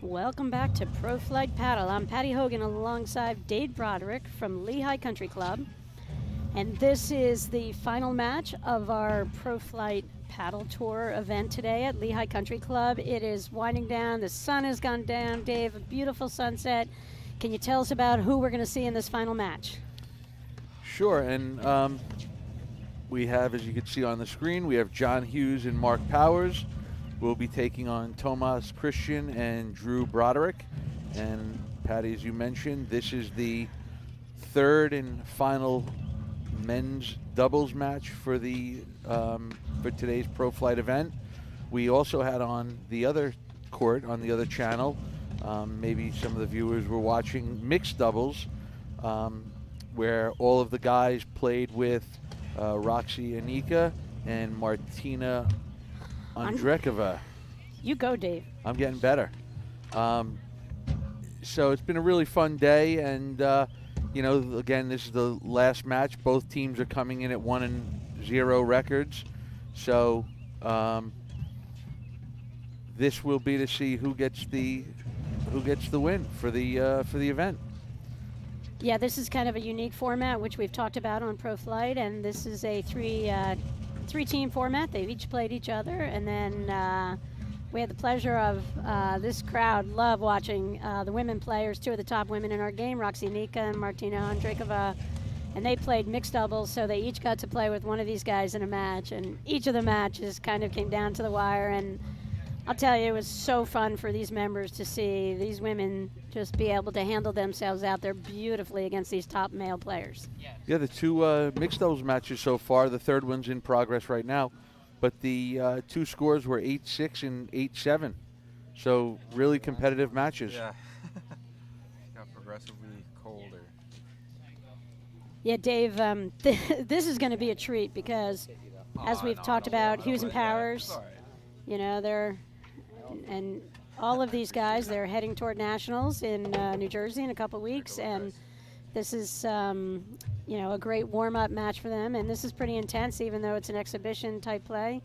Welcome back to Pro Flight Paddle. I'm Patty Hogan alongside Dave Broderick from Lehigh Country Club. And this is the final match of our Pro Flight Paddle Tour event today at Lehigh Country Club. It is winding down. The sun has gone down. Dave, a beautiful sunset. Can you tell us about who we're going to see in this final match? Sure, and we have, as you can see on the screen, we have John Hughes and Mark Powers. We'll be taking on Tomas Christian and Drew Broderick. And Patty, as you mentioned, this is the third and final men's doubles match for the for today's Pro Flight event. We also had on the other court, on the other channel, maybe some of the viewers were watching mixed doubles, where all of the guys played with Roxy Anika and Martina Andrekova. You go, Dave. I'm getting better. So it's been a really fun day, and you know, again, this is the last match. Both teams are coming in at 1-0 records, so this will be to see who gets the win for the event. Yeah, this is kind of a unique format, which we've talked about on Pro Flight, and this is a three-team format. They've each played each other, and then we had the pleasure of this crowd love watching the women players, two of the top women in our game, Roxy Nika and Martina Andrekova, and they played mixed doubles, so they each got to play with one of these guys in a match, and each of the matches kind of came down to the wire, and I'll tell you, it was so fun for these members to see these women just be able to handle themselves out there beautifully against these top male players. Yeah, the two mixed doubles matches so far, the third one's in progress right now, but the two scores were 8-6 and 8-7, so really competitive matches. Yeah, got progressively colder. Yeah, Dave, this is going to be a treat because, as we've talked about, Hughes and Powers, you know, and all of these guys, they're heading toward nationals in New Jersey in a couple weeks, and this is, you know, a great warm-up match for them, and this is pretty intense, even though it's an exhibition-type play.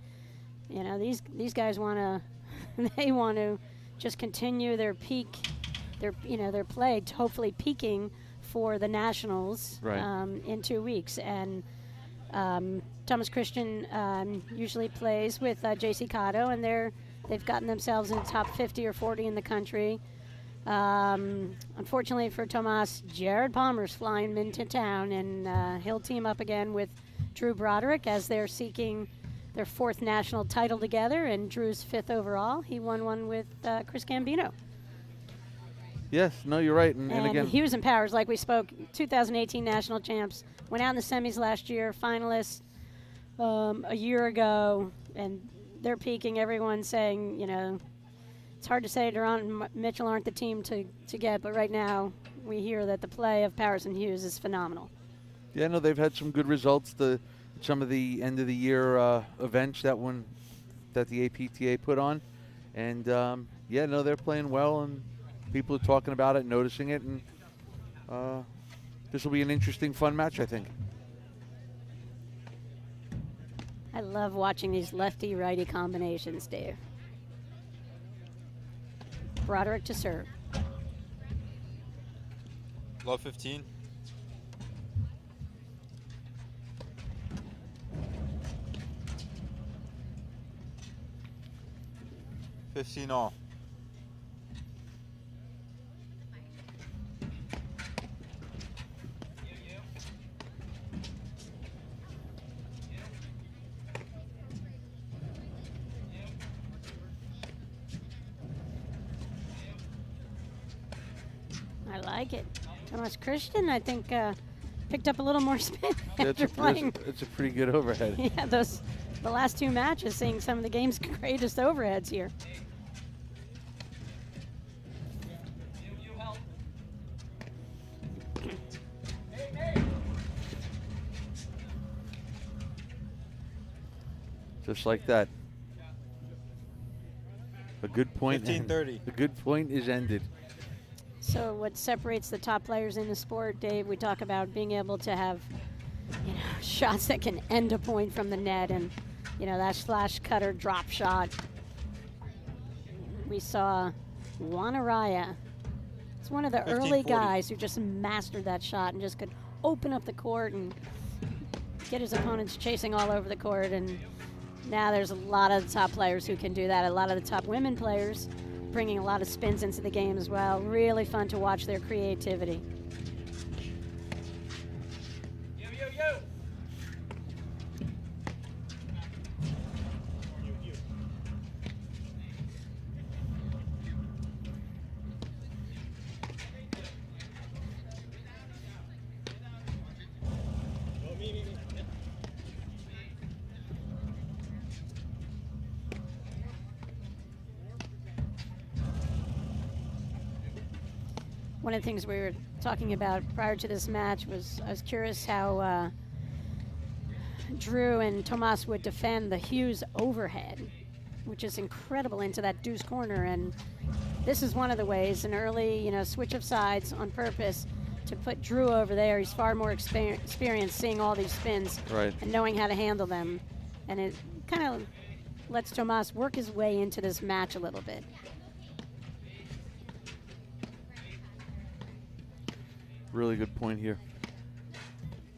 You know, these guys want to, they want to just continue their peak, their play, hopefully peaking for the nationals in 2 weeks, and Thomas Christian usually plays with J.C. Cotto, and they've gotten themselves in the top 50 or 40 in the country. Unfortunately for Tomas, Jared Palmer's flying into town, and he'll team up again with Drew Broderick as they're seeking their fourth national title together, and Drew's fifth overall. He won one with Chris Gambino. Yes, no, you're right. And again, Hughes and Powers, like we spoke, 2018 national champs, went out in the semis last year, finalists a year ago, and they're peaking. Everyone's saying, you know, it's hard to say Durant and Mitchell aren't the team to get, but right now we hear that the play of Powers and Hughes is phenomenal. Yeah, no, they've had some good results. Some of the end of the year events that the APTA put on, and yeah, no, they're playing well, and people are talking about it, noticing it, and this will be an interesting, fun match, I think. I love watching these lefty-righty combinations, Dave. Broderick to serve. Low 15. All. I like it. Thomas Christian, I think, picked up a little more spin after It's playing. it's a pretty good overhead. Yeah, the last two matches, seeing some of the game's greatest overheads here. Just like that. A good point. 15-30. A good point is ended. So what separates the top players in the sport, Dave, we talk about being able to have, you know, shots that can end a point from the net, and, you know, that slash cutter drop shot. We saw Wanaraya. It's one of the early 1540. guys who just mastered that shot and just could open up the court and get his opponents chasing all over the court. And now there's a lot of the top players who can do that. A lot of the top women players bringing a lot of spins into the game as well. Really fun to watch their creativity. One of the things we were talking about prior to this match was I was curious how Drew and Tomas would defend the Hughes overhead, which is incredible into that deuce corner. And this is one of the ways, an early, switch of sides on purpose to put Drew over there. He's far more experienced seeing all these spins and knowing how to handle them. And it kind of lets Tomas work his way into this match a little bit. Really good point here.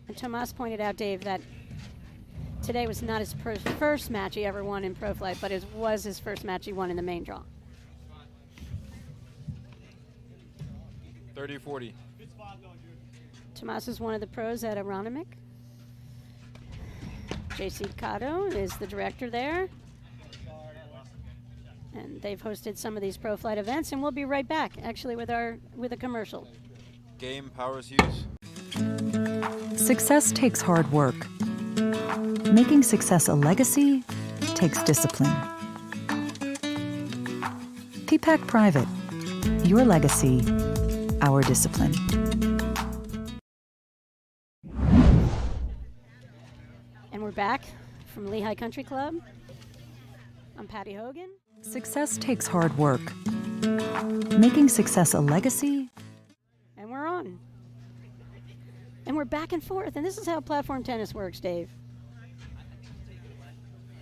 And Tomas pointed out, Dave, that today was not his first match he ever won in Pro Flight, but it was his first match he won in the main draw. 30-40. Tomas is one of the pros at Aronimik. JC Cotto is the director there. And they've hosted some of these Pro Flight events, and we'll be right back, actually, with a commercial. Game, Powers, Hughes. Success takes hard work. Making success a legacy takes discipline. PPAC Private. Your legacy, our discipline. And we're back from Lehigh Country Club. I'm Patty Hogan. Success takes hard work. Making success a legacy. And we're on. And we're back and forth. And this is how platform tennis works, Dave.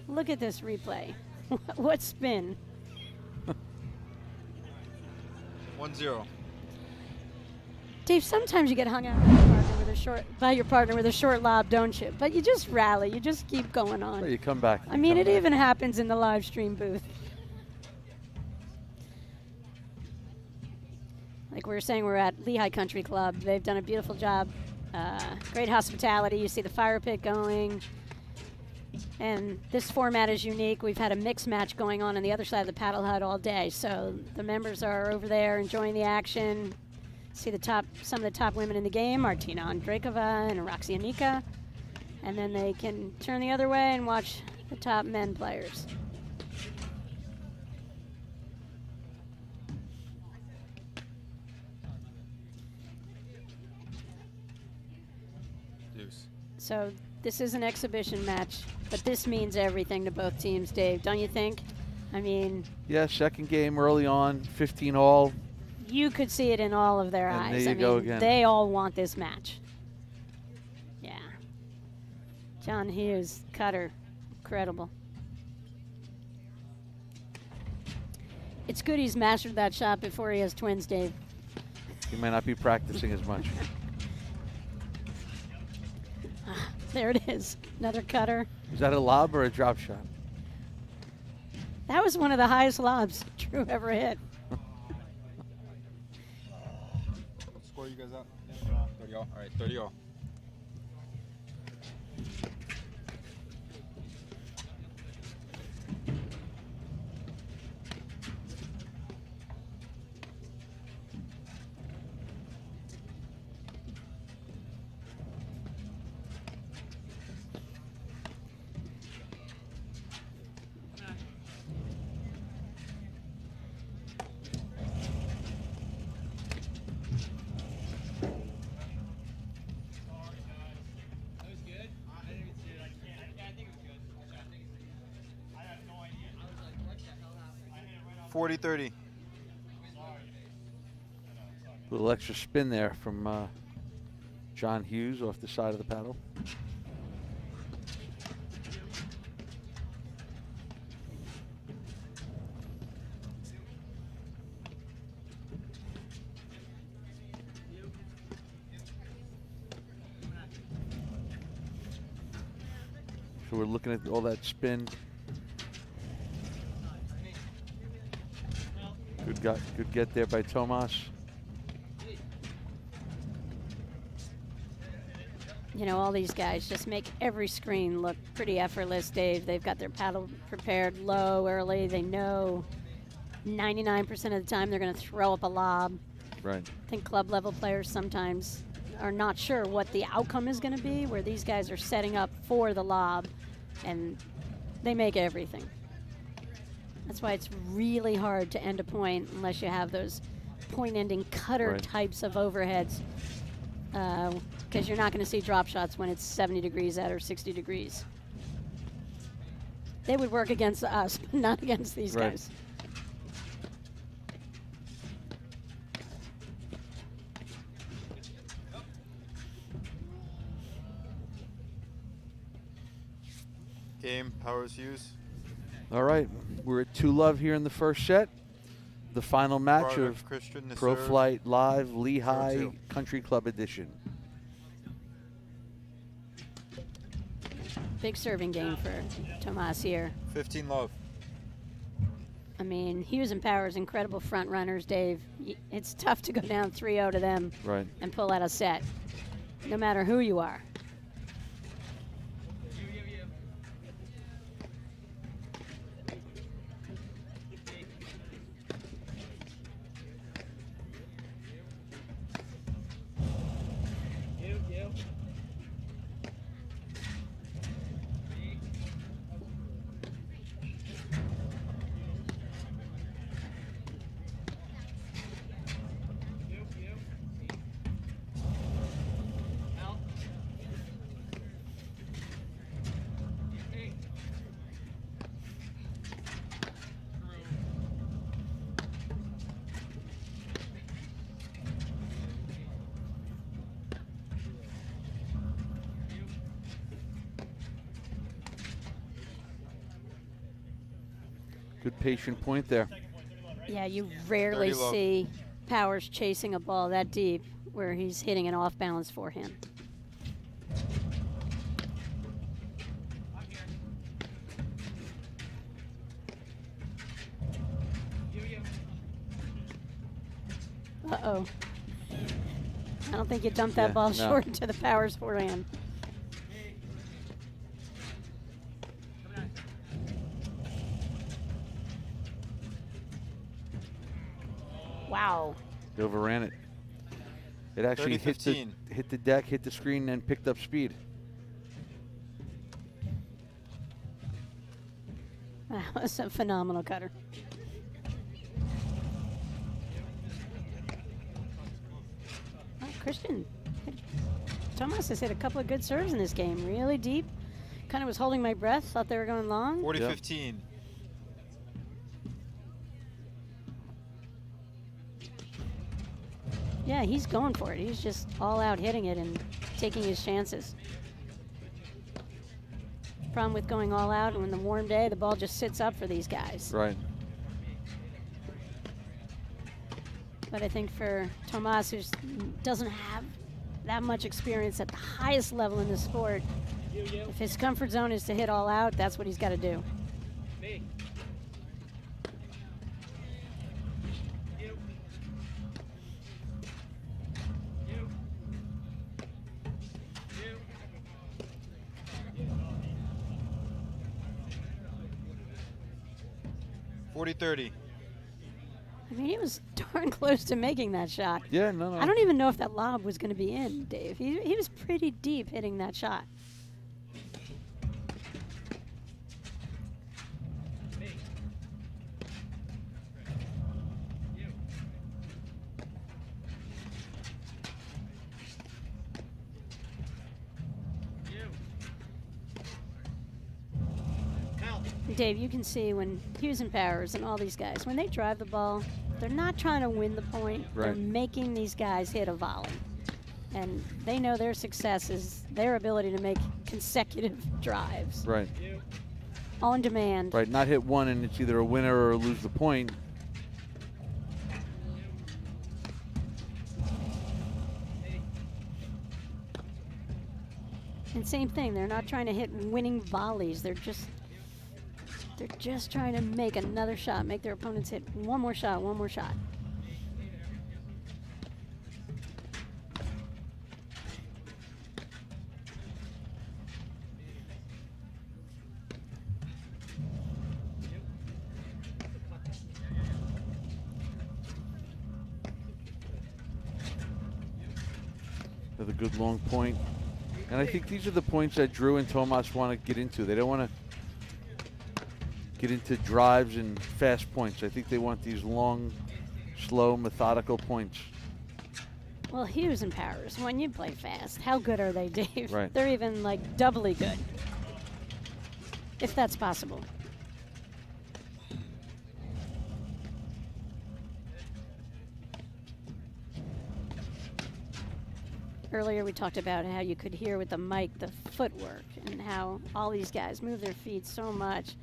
Look at this replay. What spin? 1-0. Dave, sometimes you get hung out by your partner with a short lob, don't you? But you just rally. You just keep going on. Well, you come back. I mean, it even happens in the live stream booth. Like we were saying, we're at Lehigh Country Club. They've done a beautiful job. Great hospitality. You see the fire pit going. And this format is unique. We've had a mixed match going on the other side of the paddle hut all day. So the members are over there enjoying the action. See some of the top women in the game, Martina Andreikova and Roxy Anika. And then they can turn the other way and watch the top men players. So this is an exhibition match, but this means everything to both teams, Dave, don't you think? I mean... Yeah, second game early on, 15 all. You could see it in all of their and eyes. There you go again. They all want this match. Yeah. John Hughes, cutter, incredible. It's good he's mastered that shot before he has twins, Dave. He might not be practicing as much. There it is, another cutter. Is that a lob or a drop shot? That was one of the highest lobs Drew ever hit. What score you guys at? 30 all. All right, 30 all. $40-30. Little extra spin there from John Hughes off the side of the paddle. So we're looking at all that spin. Good get there by Tomas. You know, all these guys just make every screen look pretty effortless, Dave. They've got their paddle prepared low early. They know 99% of the time they're going to throw up a lob. Right. I think club level players sometimes are not sure what the outcome is going to be, where these guys are setting up for the lob, and they make everything. That's why it's really hard to end a point unless you have those point-ending cutter types of overheads, because you're not going to see drop shots when it's 70 degrees out or 60 degrees. They would work against us, but not against these guys. Game, Powers, Hughes. All right, we're at 2-love here in the first set. The final match Broderick, of Christian, the Pro serve. Flight Live Lehigh 0-2. Country Club Edition. Big serving game for Tomas here. 15 love. I mean, Hughes and Powers, incredible front runners, Dave. It's tough to go down 3-0 to them and pull out a set, no matter who you are. Good patient point there. Yeah, you rarely 30 love. see Powers chasing a ball that deep where he's hitting an off-balance forehand. Uh-oh. I don't think you dumped that ball short into the Powers forehand. Wow. He overran it. It actually hit the deck, hit the screen, and picked up speed. That was a phenomenal cutter. Oh, Christian. Tomas has hit a couple of good serves in this game. Really deep. Kind of was holding my breath. Thought they were going long. 40-15. Yeah, he's going for it. He's just all out hitting it and taking his chances. Problem with going all out, and when the warm day, the ball just sits up for these guys. Right. But I think for Tomas, who doesn't have that much experience at the highest level in the sport, if his comfort zone is to hit all out, that's what he's got to do. $40-30. I mean, he was darn close to making that shot. Yeah, no. I don't even know if that lob was going to be in, Dave. He was pretty deep hitting that shot. Dave, you can see when Hughes and Powers and all these guys, when they drive the ball, they're not trying to win the point. Right. They're making these guys hit a volley. And they know their success is their ability to make consecutive drives. Right. On demand. Right, not hit one and it's either a winner or lose the point. And same thing, they're not trying to hit winning volleys. They're just trying to make another shot, make their opponents hit one more shot, one more shot. With a good long point. And I think these are the points that Drew and Tomas want to get into. They don't want to get into drives and fast points. I think they want these long, slow, methodical points. Well, Hughes and Powers, when you play fast, how good are they, Dave? Right. They're even like doubly good, if that's possible. Earlier we talked about how you could hear with the mic the footwork and how all these guys move their feet so much.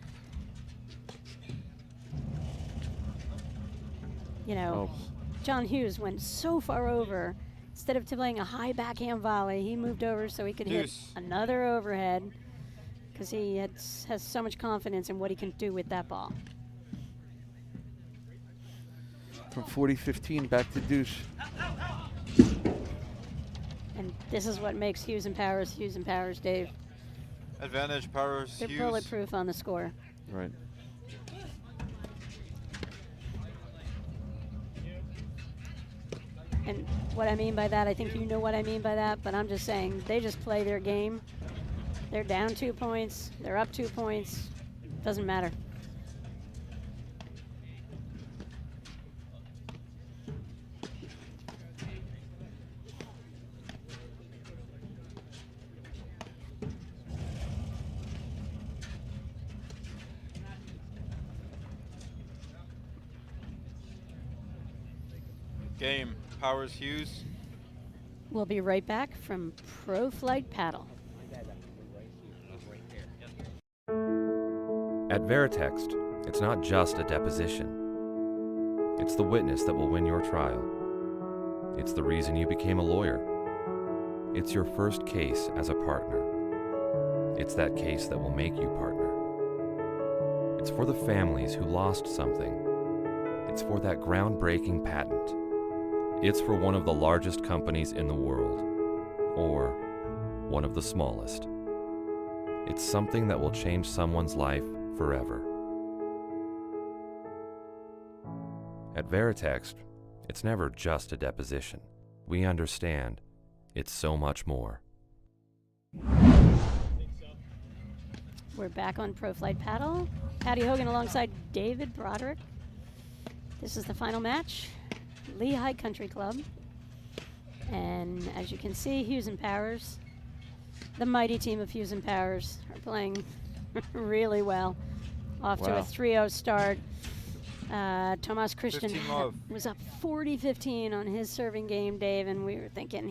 You know, John Hughes went so far over. Instead of playing a high backhand volley, he moved over so he could hit another overhead because he has so much confidence in what he can do with that ball. From 40-15 back to deuce. And this is what makes Hughes and Powers, Dave. Advantage, Powers, They're Hughes. bulletproof on the score. Right. And what I mean by that, I think you know what I mean by that, but I'm just saying they just play their game. They're down 2 points, they're up 2 points, doesn't matter. Game, Powers, Hughes. We'll be right back from Pro Flight Paddle. At Veritext, it's not just a deposition. It's the witness that will win your trial. It's the reason you became a lawyer. It's your first case as a partner. It's that case that will make you partner. It's for the families who lost something. It's for that groundbreaking patent. It's for one of the largest companies in the world, or one of the smallest. It's something that will change someone's life forever. At Veritext, it's never just a deposition. We understand it's so much more. We're back on Pro Flight Paddle. Patty Hogan alongside David Broderick. This is the final match. Lehigh Country Club. And as you can see, Hughes and Powers, the mighty team of Hughes and Powers, are playing really well. Off to a 3-0 start. Tomas Christian was up 40-15 on his serving game, Dave, and we were thinking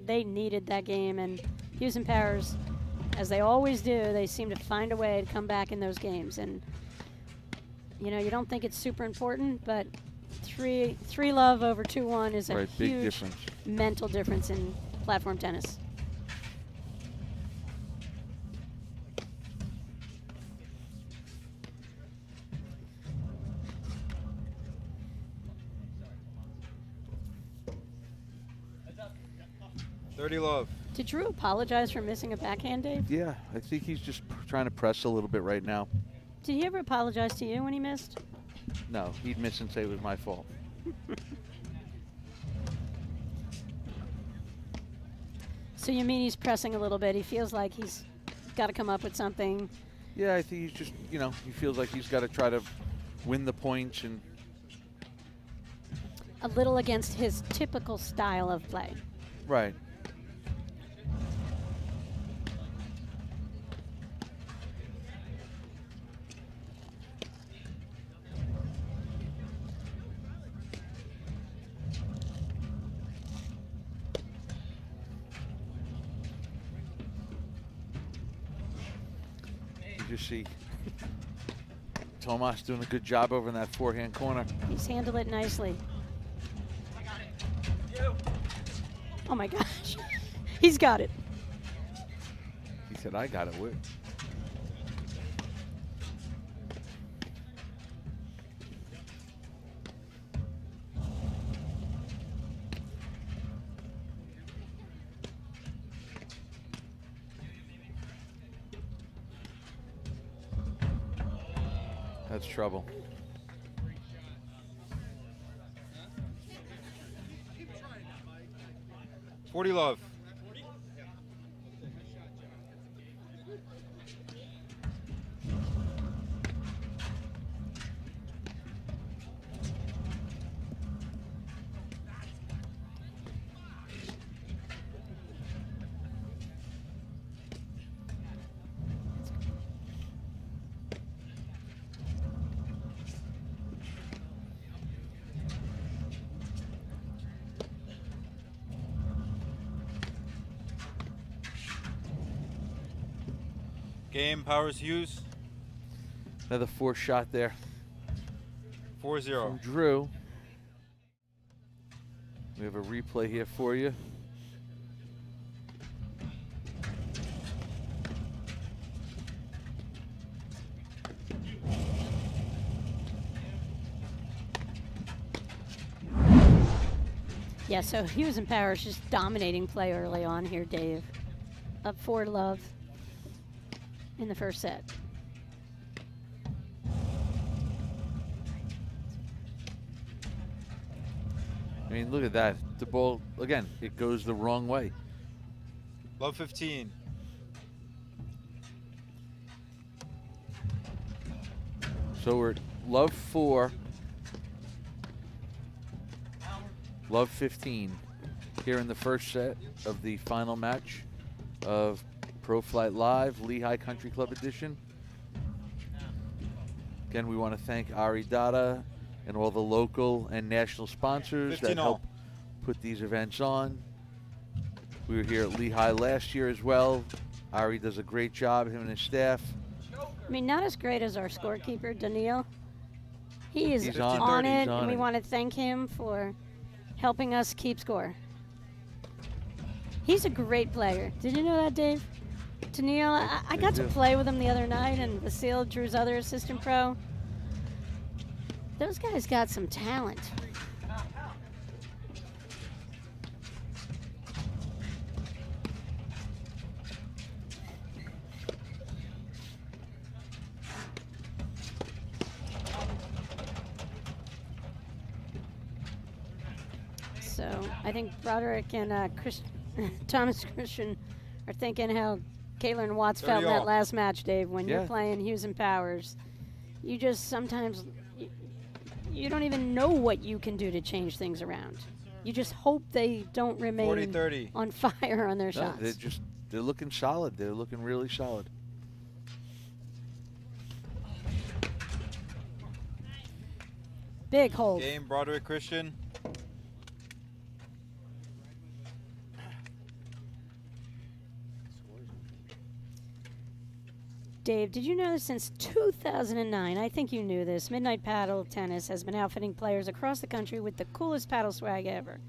they needed that game. And Hughes and Powers, as they always do, they seem to find a way to come back in those games. And you know, you don't think it's super important, but 3-love over 2-1 is a huge mental difference in platform tennis. Dirty love. Did Drew apologize for missing a backhand, Dave? Yeah, I think he's just trying to press a little bit right now. Did he ever apologize to you when he missed? No, he'd miss and say it was my fault. So you mean he's pressing a little bit? He feels like he's got to come up with something. Yeah, I think he's just, you know, he feels like he's got to try to win the points and a little against his typical style of play. Right. You see Tomas doing a good job over in that forehand corner. He's handled it nicely. Oh my gosh. He's got it. said I got it. Where? That's trouble. $40 love. Game, Powers, Hughes. Another 4 shot there 4-0. from Drew. We have a replay here for you. Yeah, so Hughes and Powers just dominating play early on here, Dave. Up 4-love in the first set. I mean, look at that. The ball, again, it goes the wrong way. Love 15. So we're love 4, love 15 here in the first set of the final match of Pro Flight Live Lehigh Country Club Edition. Again, we want to thank Ari Dada and all the local and national sponsors that 15 all. help put these events on. We were here at Lehigh last year as well. Ari does a great job, him and his staff. I mean, not as great as our scorekeeper, Daniil. He is He's on, on it. it, He's on and we it. want to thank him for helping us keep score. He's a great player. Did you know that, Dave? Daniil, I got to do. play with him the other night, and Vasile, Drew's other assistant pro. Those guys got some talent. So I think Broderick and Thomas Christian are thinking how Caitlin and Watts felt in 30 that all. last match, Dave, when you're Yeah. playing Hughes and Powers. You just sometimes, you don't even know what you can do to change things around. You just hope they don't remain 40-30. on fire on their No, shots. they're looking solid. They're looking really solid. Big hold. Game, Broderick, Christian. Dave, did you know that since 2009, I think you knew this, Midnight Paddle Tennis has been outfitting players across the country with the coolest paddle swag ever.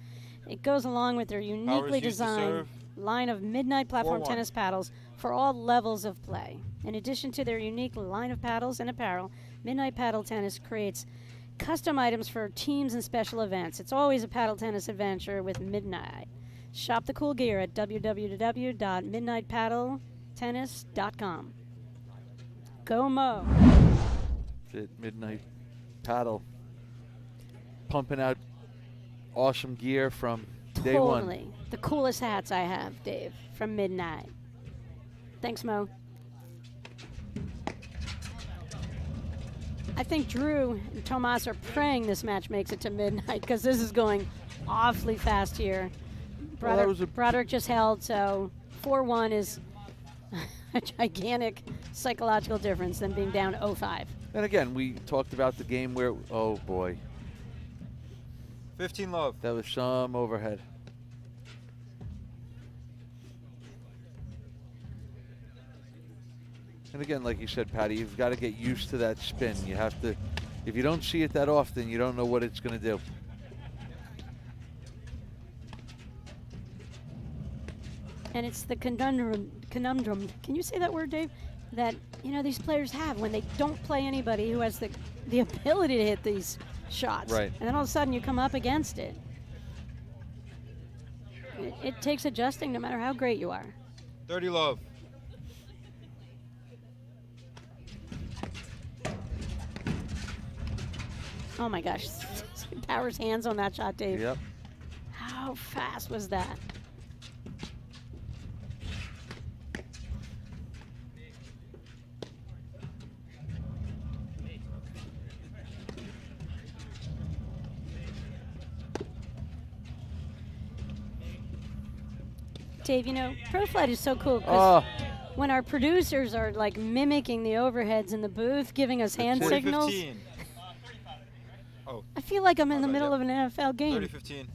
It goes along with their uniquely used to designed serve. line of Midnight platform 4-1. tennis paddles for all levels of play. In addition to their unique line of paddles and apparel, Midnight Paddle Tennis creates custom items for teams and special events. It's always a paddle tennis adventure with Midnight. Shop the cool gear at www.midnightpaddletennis.com. Go Mo. At Midnight Paddle, pumping out awesome gear from day one. Totally. The coolest hats I have, Dave, from Midnight. Thanks, Mo. I think Drew and Tomas are praying this match makes it to midnight because this is going awfully fast here. Well, that was Broderick just held, so 4-1 is a gigantic psychological difference than being down 0-5. And again, we talked about the game where, oh boy, 15 love. that was some overhead. And again, like you said, Patty, you've got to get used to that spin. You have to, if you don't see it that often, you don't know what it's going to do. And it's the conundrum. Can you say that word, Dave? That, you know, these players have when they don't play anybody who has the ability to hit these shots. Right. And then all of a sudden you come up against it. It takes adjusting no matter how great you are. 30 love. Oh my gosh. Powers' hands on that shot, Dave. Yep. How fast was that? Dave, you know, Pro Flight is so cool because when our producers are like mimicking the overheads in the booth, giving us hand 40, signals, 15. Oh, I feel like I'm in the bad, middle yep. of an NFL game. 30, 15.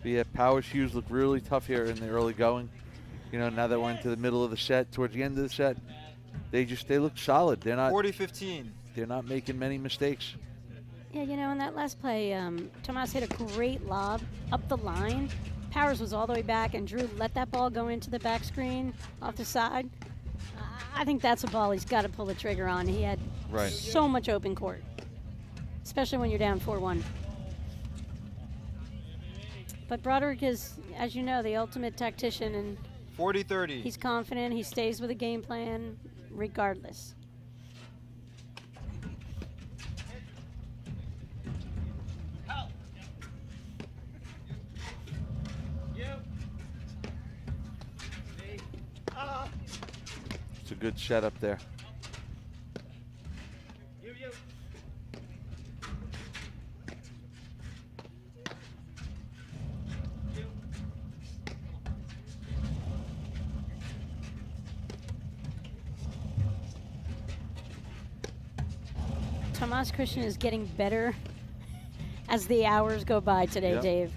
But yeah, Powers Hughes look really tough here in the early going. You know, now that we're into the middle of the set, towards the end of the set, they look solid. They're not 40, 15. they're not making many mistakes. Yeah, you know, in that last play, Tomas hit a great lob up the line. Powers was all the way back, and Drew let that ball go into the back screen off the side. I think that's a ball he's got to pull the trigger on. He had Right. so much open court, especially when you're down 4-1. But Broderick is, as you know, the ultimate tactician, and 40, 30. he's confident. He stays with a game plan regardless. It's a good setup there. Tomas Christian is getting better as the hours go by today, Yep. Dave.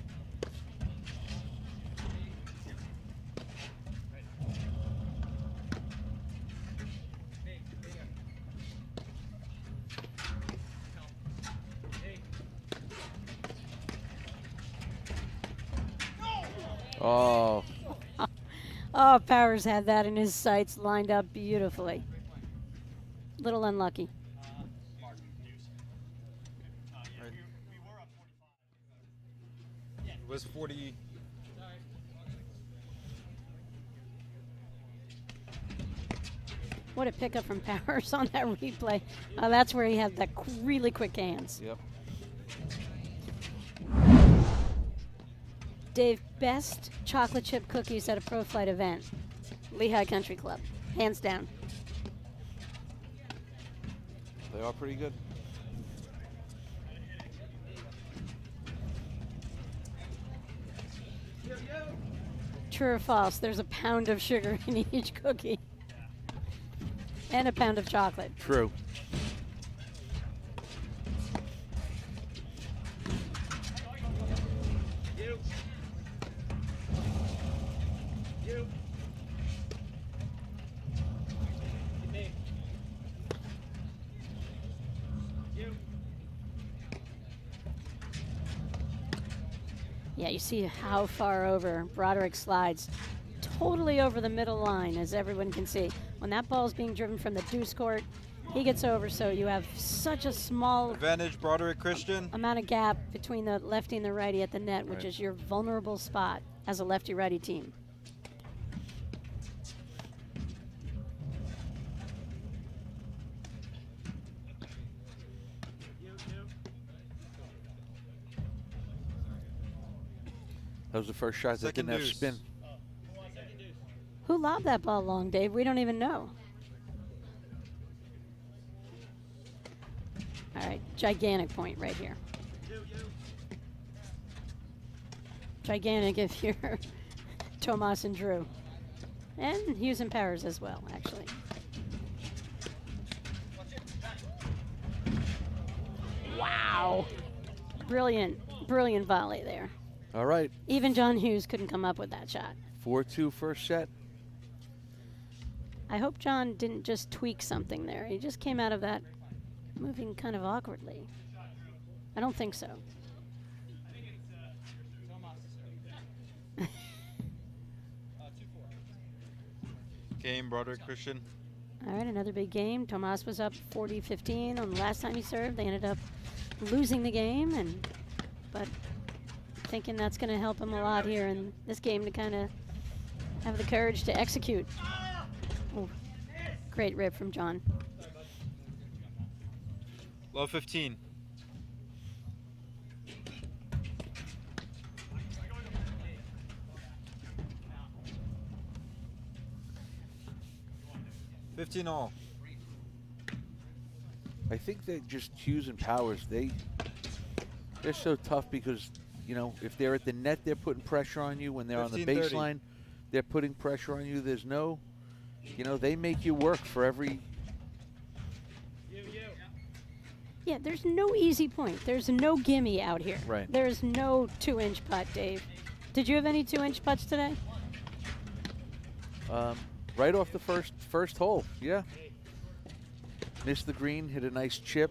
Oh, Oh, Powers had that in his sights lined up beautifully. Little unlucky. It was 40. What a pickup from Powers on that replay. That's where he had the really quick hands. yep. Dave, best chocolate chip cookies at a Pro Flight event. Lehigh Country Club, hands down. They are pretty good. True or false, there's a pound of sugar in each cookie. And a pound of chocolate. True. Yeah, you see how far over Broderick slides. Totally over the middle line, as everyone can see. When that ball is being driven from the deuce court, he gets over, so you have such a small Advantage, Broderick Christian. amount of gap between the lefty and the righty at the net, which Right. is your vulnerable spot as a lefty-righty team. That was the first shot that Second didn't have deuce. spin. Who lobbed that ball long, Dave? We don't even know. All right, gigantic point right here. Gigantic if you're Tomas and Drew. And Hughes and Powers as well, actually. Wow. Brilliant, brilliant volley there. All right, Even John Hughes couldn't come up with that shot. 4-2 first set. I hope John didn't just tweak something there. He just came out of that moving kind of awkwardly. I don't think so. Game, Broderick, Christian. All right, another big game. Tomas was up 40-15 on the last time he served. They ended up losing the game, but thinking that's going to help him a lot here in this game to kind of have the courage to execute. Ooh, great rip from John. Low 15. All. I think that just Hughes and Powers, they're so tough because, you know, if they're at the net, they're putting pressure on you. When they're on the baseline, they're putting pressure on you. There's no, you know, they make you work for every. Yeah, there's no easy point. There's no gimme out here. Right. There's no 2-inch putt, Dave. Did you have any 2-inch putts today? Right off the first hole, yeah. Missed the green, hit a nice chip.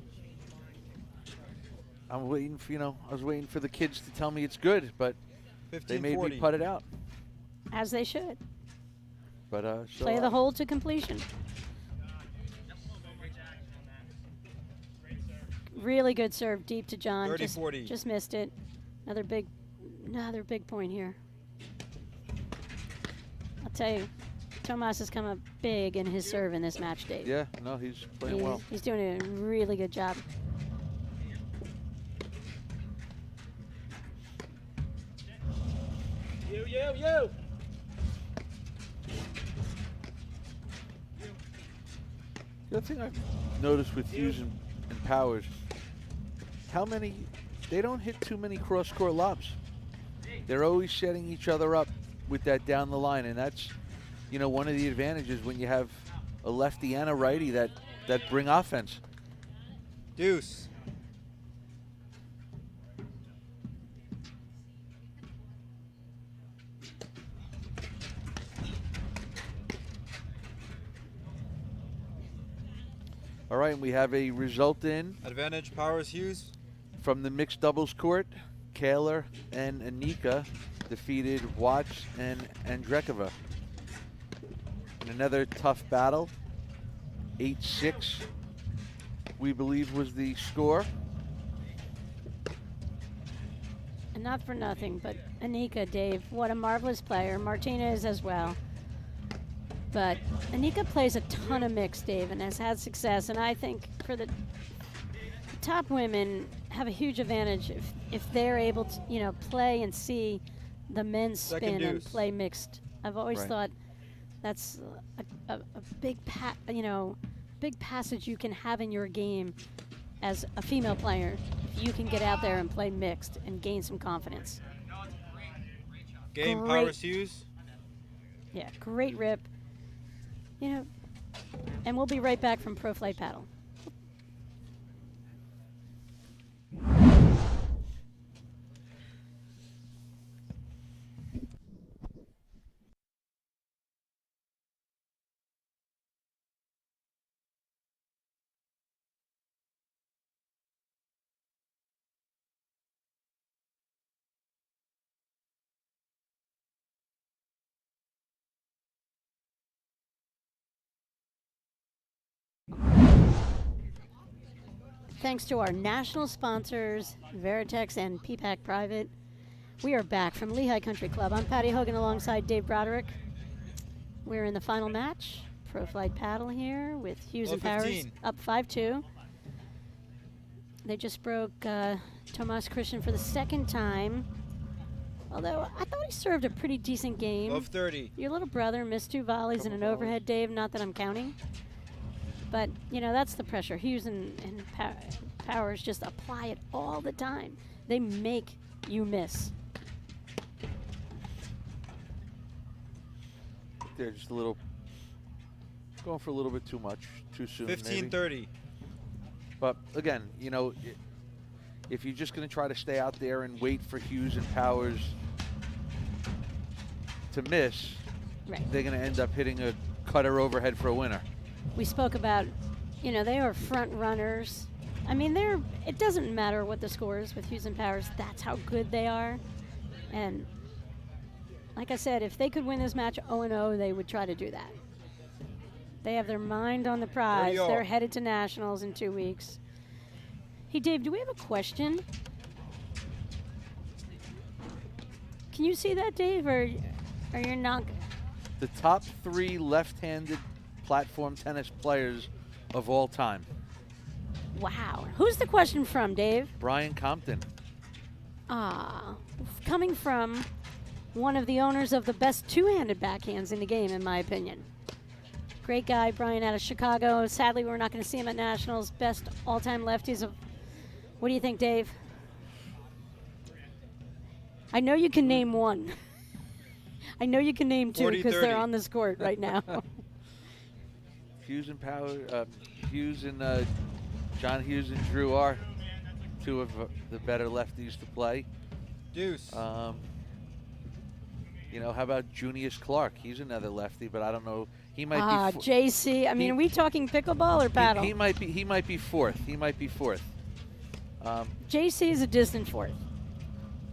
I'm waiting for, I was waiting for the kids to tell me it's good, but they made me putt it out. As they should. But so play the hole to completion. Really good serve deep to John. 30-40. Just missed it. Another big point here. I'll tell you, Tomas has come up big in his serve in this match, Dave. Yeah, no, he's playing well. He's doing a really good job. You. The other thing I've noticed with Hughes and Powers, they don't hit too many cross-court lobs. They're always setting each other up with that down the line, and that's, one of the advantages when you have a lefty and a righty that bring offense. Deuce. All right, and we have a result in. Advantage, Powers, Hughes. From the mixed doubles court, Kaler and Anika defeated Watts and Andrekova. In another tough battle, 8-6, we believe was the score. And not for nothing, but Anika, Dave, what a marvelous player. Martinez as well. But Anika plays a ton of mixed, Dave, and has had success. And I think for the top women have a huge advantage if they're able to, play and see the men's spin and play mixed. I've always thought that's a big big passage you can have in your game as a female player. If you can get out there and play mixed and gain some confidence. Game, Powers, Hughes. Yeah, great rip. And we'll be right back from Pro Flight Paddle. Thanks to our national sponsors, Veritex and PPAC Private, we are back from Lehigh Country Club. I'm Patty Hogan alongside Dave Broderick. We're in the final match, Pro Flight Paddle here with Hughes and Powers up 5-2. They just broke Tomas Christian for the second time. Although I thought he served a pretty decent game. Love 30. Your little brother missed 2 volleys and an overhead, Dave, not that I'm counting. But, that's the pressure. Hughes and Powers just apply it all the time. They make you miss. They're just going for a little bit too much, too soon. 15-30. But again, if you're just going to try to stay out there and wait for Hughes and Powers to miss, they're going to end up hitting a cutter overhead for a winner. We spoke about, they are front runners. I mean, it doesn't matter what the score is with Hughes and Powers. That's how good they are. And like I said, if they could win this match 0-0, they would try to do that. They have their mind on the prize. They're headed to nationals in 2 weeks. Hey, Dave, do we have a question? Can you see that, Dave, or you're not? The top 3 left-handed platform tennis players of all time. Wow. Who's the question from, Dave? Brian Compton. Coming from one of the owners of the best two-handed backhands in the game, in my opinion. Great guy, Brian, out of Chicago. Sadly, we're not going to see him at nationals. Best all-time lefties of. What do you think, Dave? I know you can name one. I know you can name 2 because they're on this court right now. Hughes and John Hughes and Drew are 2 of the better lefties to play. Deuce. How about Junius Clark? He's another lefty, but I don't know. He might be. JC. I mean, are we talking pickleball or paddle? He might be fourth. JC is a distant fourth.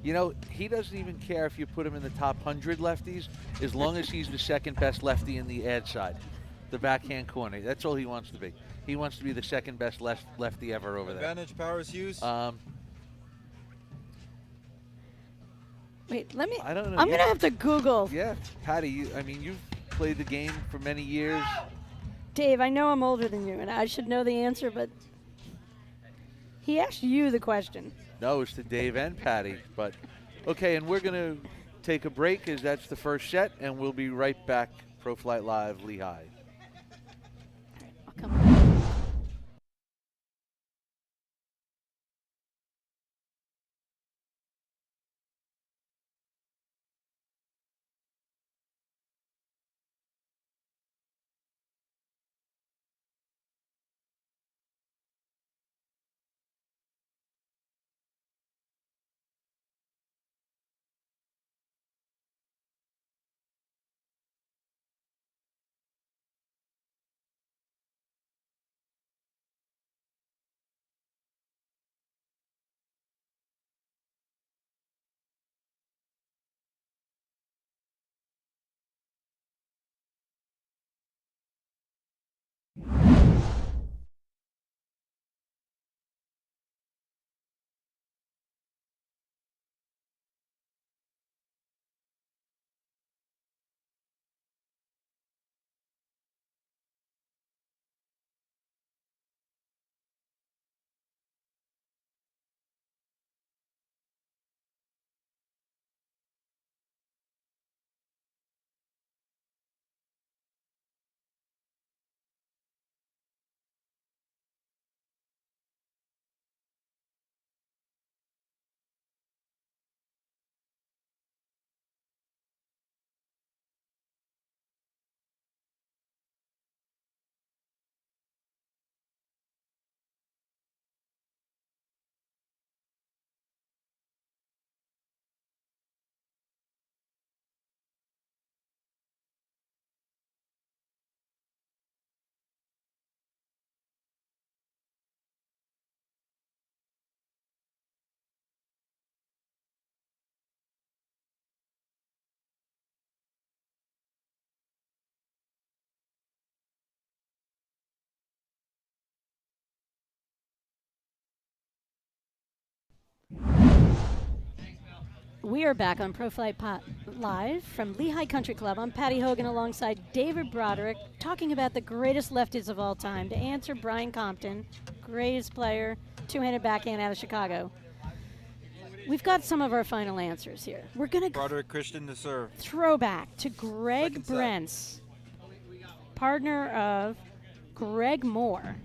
He doesn't even care if you put him in the top 100 lefties, as long as he's the second best lefty in the ad side, the backhand corner. That's all he wants to be. He wants to be the second best lefty ever over there. Advantage, Powers, Hughes. Wait, I don't know. I'm gonna have to Google. Yeah, Patty. You've played the game for many years. Dave, I know I'm older than you, and I should know the answer, but he asked you the question. No, it's to Dave and Patty. But okay, and we're gonna take a break, as that's the first set, and we'll be right back. Pro Flight Live, Lehigh. I'll come on. We are back on Pro Flight Live from Lehigh Country Club. I'm Patty Hogan alongside David Broderick, talking about the greatest lefties of all time. To answer, Brian Compton, greatest player, two-handed backhand out of Chicago. We've got some of our final answers here. We're going to Broderick Christian to serve. Throwback to Greg Brentz, partner of Greg Moore.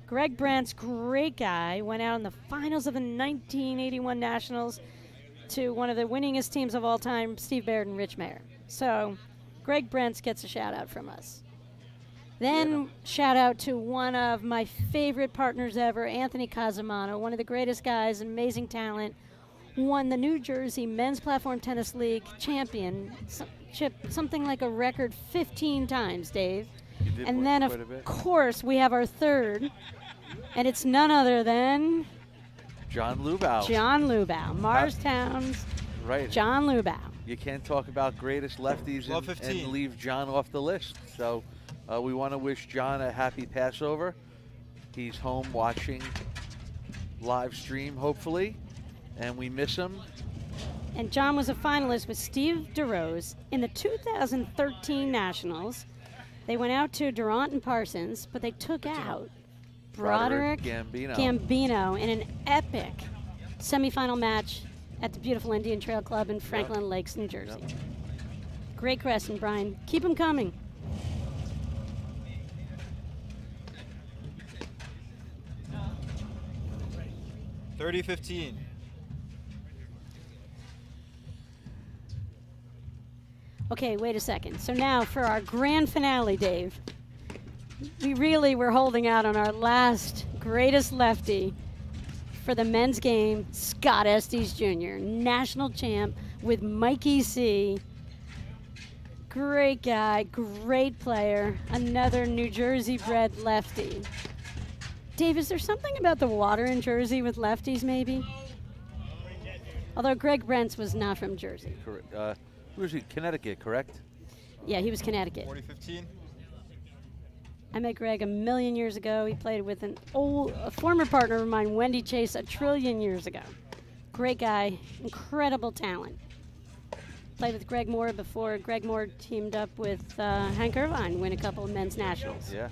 Greg Brentz, great guy, went out in the finals of the 1981 Nationals to one of the winningest teams of all time, Steve Baird and Rich Mayer. So Greg Brentz gets a shout out from us. Then shout out to one of my favorite partners ever, Anthony Casamano, one of the greatest guys, amazing talent, won the New Jersey Men's Platform Tennis League championship, something like a record 15 times, Dave. You did And win then, quite a of bit. course, we have our third, and it's none other than John Lubau. John Lubau, Morristown's Right. John Lubau. You can't talk about greatest lefties Love and 15. leave John off the list. So we want to wish John a happy Passover. He's home watching live stream, hopefully, and we miss him. And John was a finalist with Steve DeRose in the 2013 Nationals. They went out to Durant and Parsons, but they took out Broderick Gambino in an epic semifinal match at the beautiful Indian Trail Club in Franklin Lakes, New Jersey. Yep. Great question, Brian. Keep them coming. $30-15. Okay, wait a second. So now for our grand finale, Dave. We really were holding out on our last greatest lefty for the men's game, Scott Estes Jr., national champ with Mikey C. Great guy, great player, another New Jersey-bred lefty. Dave, is there something about the water in Jersey with lefties, maybe? Although Greg Brentz was not from Jersey. Correct. Who was he? Connecticut, correct? Yeah, he was Connecticut. 40-15. I met Greg a million years ago. He played with a former partner of mine, Wendy Chase, a trillion years ago. Great guy, incredible talent. Played with Greg Moore before Greg Moore teamed up with Hank Irvine, win a couple of men's nationals. Yeah.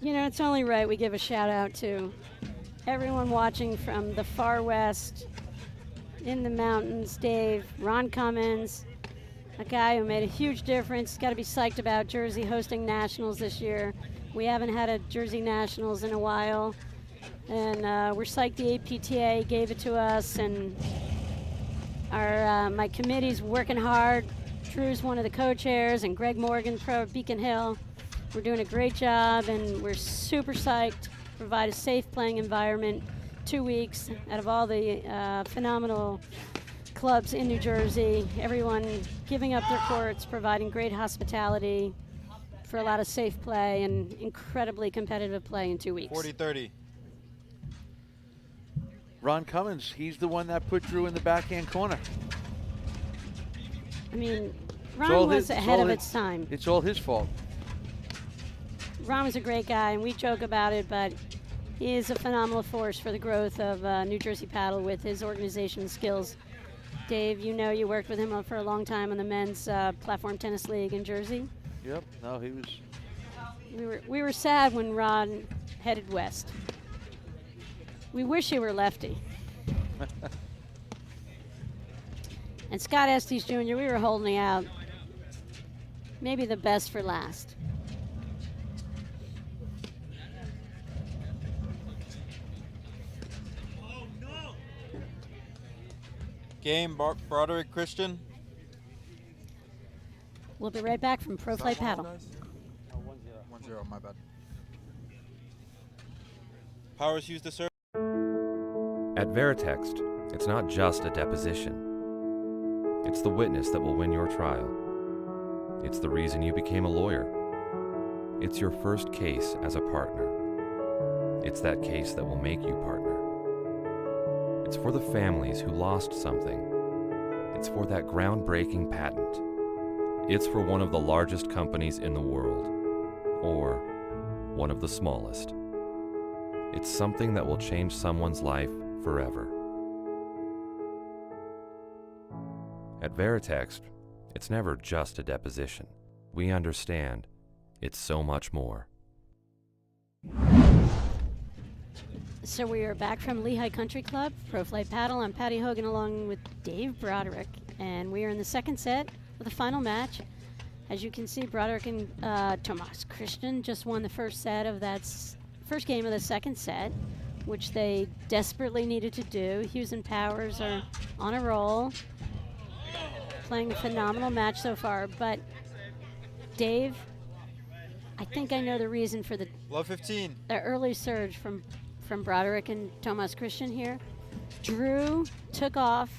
You know, it's only right we give a shout out to everyone watching from the far west, in the mountains. Dave, Ron Cummins, a guy who made a huge difference. Got to be psyched about Jersey hosting nationals this year. We haven't had a Jersey Nationals in a while, and we're psyched the APTA gave it to us, and my committee's working hard. Drew's one of the co-chairs, and Greg Morgan, pro at Beacon Hill. We're doing a great job, and we're super psyched to provide a safe playing environment. 2 weeks out of all the phenomenal clubs in New Jersey, everyone giving up their courts, providing great hospitality for a lot of safe play and incredibly competitive play in 2 weeks. 40-30. Ron Cummins, he's the one that put Drew in the backhand corner. I mean, Ron was ahead of its time. It's all his fault. Ron was a great guy, and we joke about it, but he is a phenomenal force for the growth of New Jersey paddle with his organization skills. Dave, you know you worked with him for a long time in the men's platform tennis league in Jersey. Yep. No, he was. We were sad when Ron headed west. We wish he were lefty. And Scott Estes Jr., we were holding out. Maybe the best for last. Game, Broderick Christian. We'll be right back from Pro Flight Paddle. 1-0, my bad. Powers used the serve. At Veritext, it's not just a deposition. It's the witness that will win your trial. It's the reason you became a lawyer. It's your first case as a partner. It's that case that will make you partner. It's for the families who lost something. It's for that groundbreaking patent. It's for one of the largest companies in the world, or one of the smallest. It's something that will change someone's life forever. At Veritext, it's never just a deposition. We understand it's so much more. So we are back from Lehigh Country Club, Pro Flight Paddle. I'm Patty Hogan along with Dave Broderick, and we are in the second set of the final match. As you can see, Broderick and Tomas Christian just won the first set of that first game of the second set, which they desperately needed to do. Hughes and Powers are on a roll, playing a phenomenal match so far. But Dave, I think I know the reason for the Love 15. early surge from Broderick and Tomas Christian here. Drew took off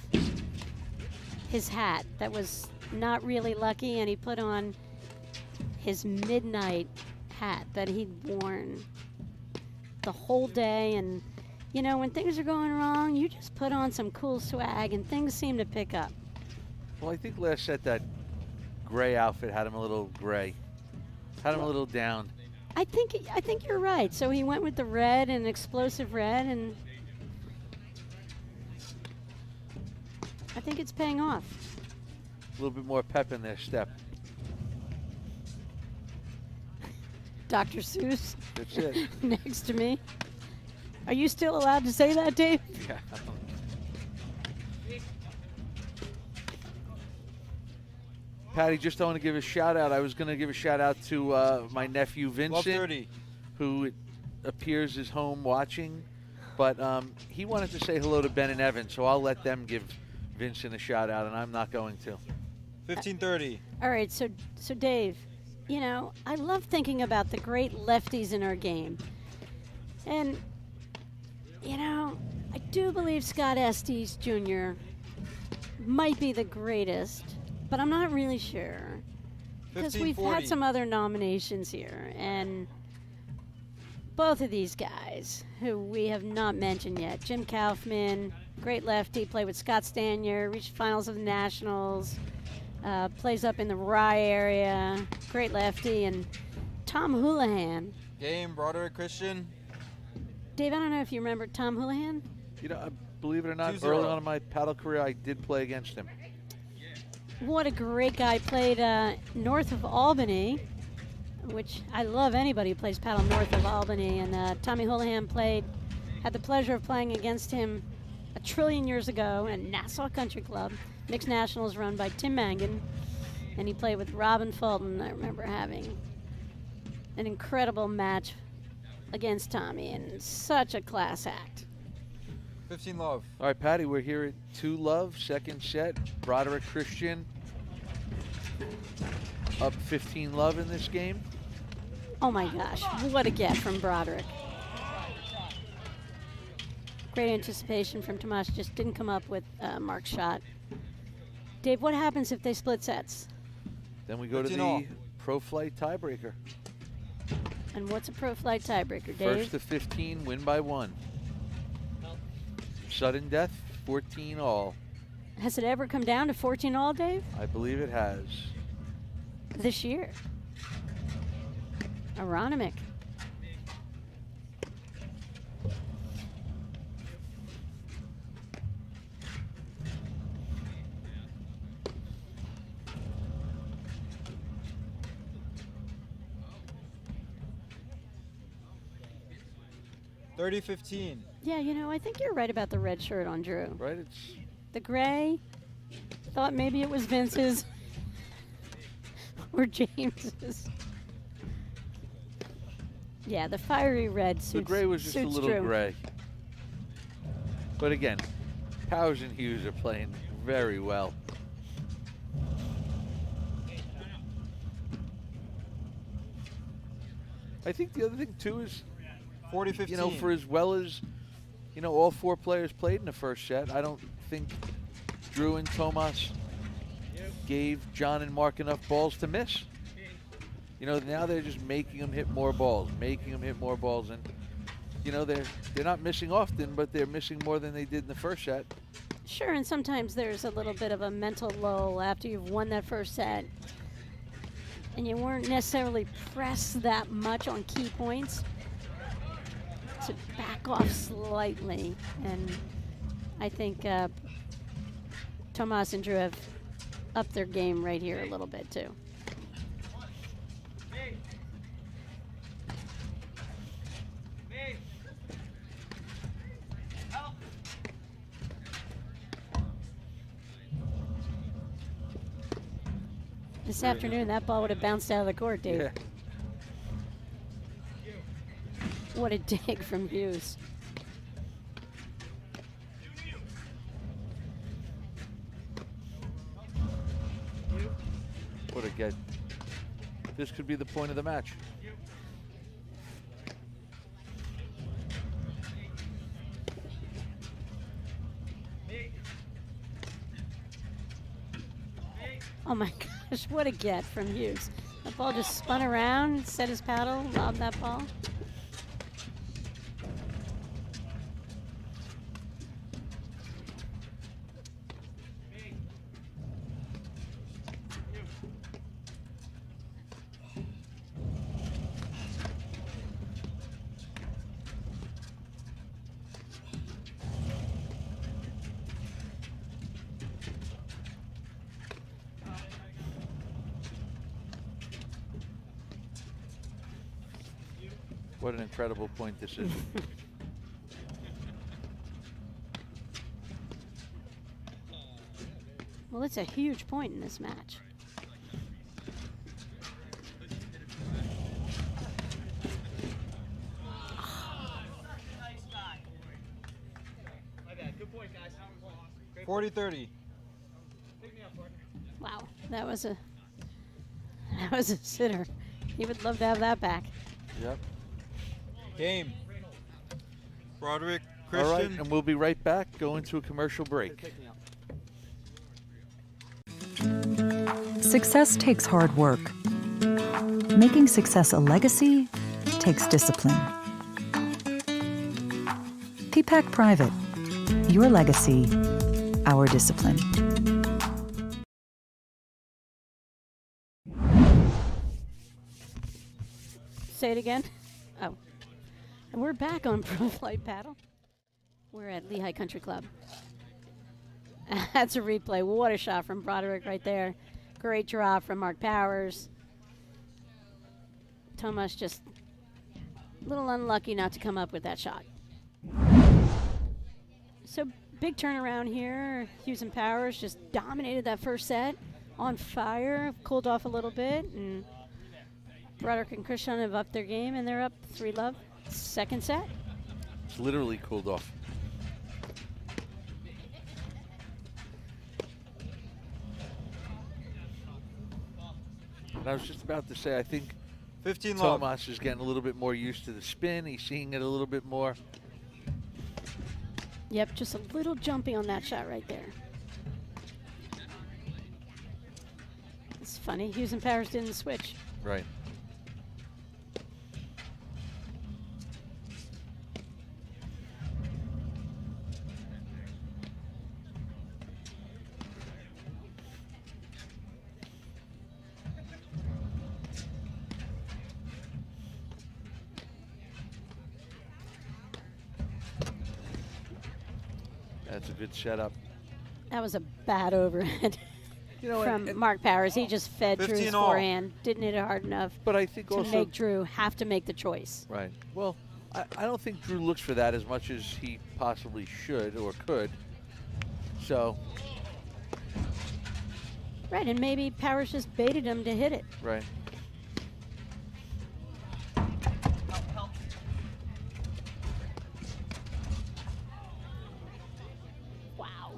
his hat that was not really lucky, and he put on his midnight hat that he'd worn the whole day. And you know, when things are going wrong, you just put on some cool swag and things seem to pick up. Well, I think last set that gray outfit had him a little gray. Had him a little down. I think you're right. So he went with the red and explosive red, and I think it's paying off. A little bit more pep in their step. Dr. Seuss That's it. next to me. Are you still allowed to say that, Dave? Yeah. Patty, just want to give a shout out. I was going to give a shout out to my nephew Love Vincent, 30. who it appears is home watching, but he wanted to say hello to Ben and Evan, so I'll let them give Vincent a shout out, and I'm not going to. 1530. All right, so Dave, you know, I love thinking about the great lefties in our game. And, you know, I do believe Scott Estes Jr. might be the greatest, but I'm not really sure. Because we've 1540. had some other nominations here, and both of these guys, who we have not mentioned yet, Jim Kaufman, great lefty, played with Scott Stanier, reached finals of the Nationals, plays up in the Rye area, great lefty, and Tom Houlihan. Game, Broderick Christian. Dave, I don't know if you remember Tom Houlihan. You know, believe it or not, 2-0. early on in my paddle career, I did play against him. What a great guy. Played north of Albany, which I love anybody who plays paddle north of Albany. And Tommy Houlihan had the pleasure of playing against him a trillion years ago at Nassau Country Club. Mixed Nationals run by Tim Mangan. And he played with Robin Fulton. I remember having an incredible match against Tommy, and such a class act. 15 love. All right, Patty, we're here at 2-love, second set. Broderick Christian up 15-love in this game. Oh my gosh, what a get from Broderick. Great anticipation from Tomas, just didn't come up with Mark's shot. Dave, what happens if they split sets? Then we go to 15 the all. Pro Flight tiebreaker. And what's a pro flight tiebreaker, Dave? First to 15, win by 1. Sudden death, 14 all. Has it ever come down to 14 all, Dave? I believe it has. This year. Aronimic. $30.15. Yeah, you know, I think you're right about the red shirt on Drew. Right? It's The gray, thought maybe it was Vince's or James's. Yeah, the fiery red suits. the gray was just a suits little Drew. gray. But again, Powers and Hughes are playing very well. I think the other thing too is, 40-15. you know, for as well as, you know, all 4 players played in the first set, I don't think Drew and Tomas gave John and Mark enough balls to miss. You know, now they're just making them hit more balls, and you know, they're not missing often, but they're missing more than they did in the first set. Sure, and sometimes there's a little bit of a mental lull after you've won that first set. And you weren't necessarily pressed that much on key points to back off slightly. And I think Tomas and Drew have upped their game right here a little bit too. This afternoon, that ball would have bounced out of the court, Dave. Yeah. What a dig from Hughes. What a get. This could be the point of the match. Oh my gosh, what a get from Hughes. That ball just spun around, set his paddle, lobbed that ball. What an incredible point this is. Well, it's a huge point in this match. My bad. Good point, guys. 40-30. Wow, that was a sitter. He would love to have that back. Yep. Game. Broderick, All right, Christian. and we'll be right back. Go into a commercial break. Success takes hard work. Making success a legacy takes discipline. PPAC Private. Your legacy, our discipline. Say it again. Oh. And we're back on Pro Flight Paddle. We're at Lehigh Country Club. That's a replay. What a shot from Broderick right there. Great drop from Mark Powers. Tomas just a little unlucky not to come up with that shot. So big turnaround here. Hughes and Powers just dominated that first set. On fire. Cooled off a little bit. And Broderick and Christian have upped their game, and they're up 3-love. Second set. It's literally cooled off. And I was just about to say, I think 15 love. Tomas is getting a little bit more used to the spin. He's seeing it a little bit more. Yep, just a little jumpy on that shot right there. It's funny, Hughes and Powers didn't switch. Right. That's a good setup. That was a bad overhead You know, from Mark Powers. He just fed Drew's 15 all. forehand, didn't hit it hard enough but I think to also make Drew have to make the choice. right. Well, I don't think Drew looks for that as much as he possibly should or could. So, Right, and maybe Powers just baited him to hit it. right. Wow.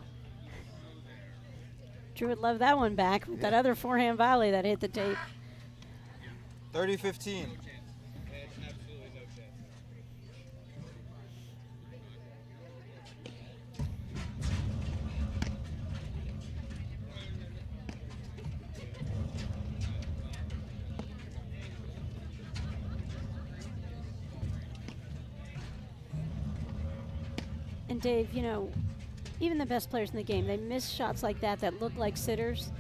Drew would love that one back with that other forehand volley that hit the tape. 30-15. And Dave, you know, even the best players in the game, they miss shots like that that look like sitters.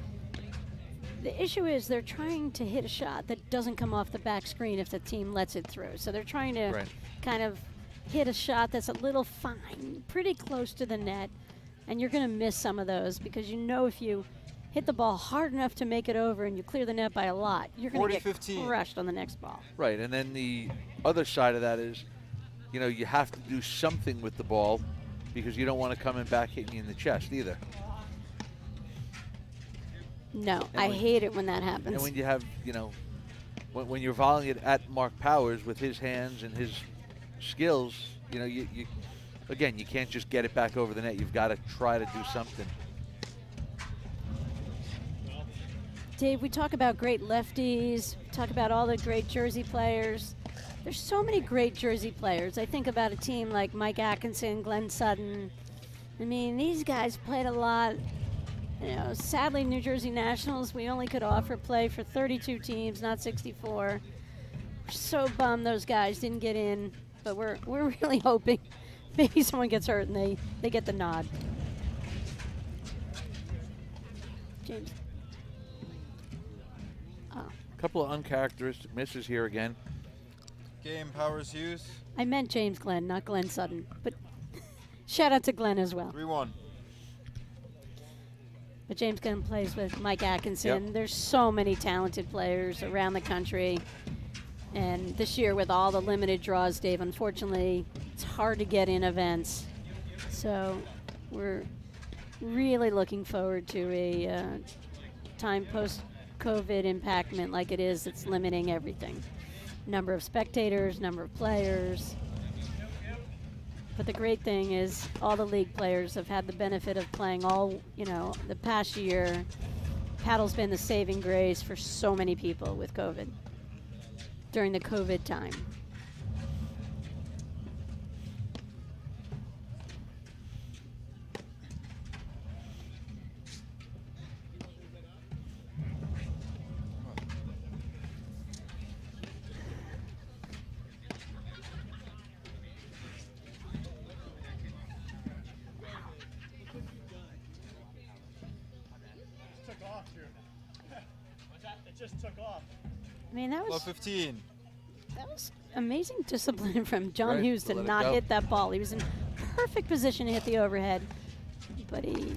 The issue is they're trying to hit a shot that doesn't come off the back screen if the team lets it through. So they're trying to Right. kind of hit a shot that's a little fine, pretty close to the net, and you're going to miss some of those because you know if you hit the ball hard enough to make it over and you clear the net by a lot, you're going to get 40-15. crushed on the next ball. Right, and then the other side of that is, you know, you have to do something with the ball because you don't want to come in back hitting you in the chest either. No, And I when- hate it when that happens. And when you have, you know, when you're volleying it at Mark Powers with his hands and his skills, you know, you again, you can't just get it back over the net. You've got to try to do something. Dave, we talk about great lefties, talk about all the great Jersey players. There's so many great Jersey players. I think about a team like Mike Atkinson, Glenn Sutton. I mean, these guys played a lot You know, sadly, New Jersey Nationals, we only could offer play for 32 teams, not 64. We're so bummed those guys didn't get in, but we're really hoping maybe someone gets hurt and they get the nod. James. Oh, A couple of uncharacteristic misses here again. Game Powers Hughes. I meant James Glenn, not Glenn Sutton. But shout out to Glenn as well. 3-1. But James Glenn plays with Mike Atkinson. Yep. There's so many talented players around the country. And this year with all the limited draws, Dave, unfortunately, it's hard to get in events. So we're really looking forward to a time post-COVID impactment like it is. It's limiting everything. Number of spectators, number of players. But the great thing is all the league players have had the benefit of playing all, the past year. Paddle's been the saving grace for so many people with COVID during the COVID time. I mean, that Low was 15. amazing discipline from John Right, Hughes to to let it not go. hit that ball. He was in perfect position to hit the overhead, but he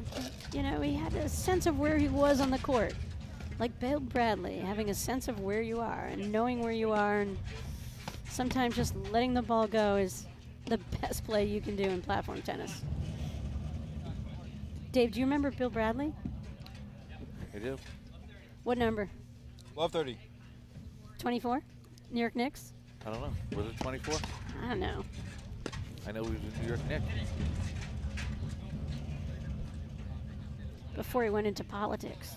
had a sense of where he was on the court. Like Bill Bradley, having a sense of where you are and knowing where you are, and sometimes just letting the ball go is the best play you can do in platform tennis. Dave, do you remember Bill Bradley? I do. What number? Love 30. 24? New York Knicks? I don't know. Was it 24? I don't know. I know he was a New York Knicks. Before he went into politics.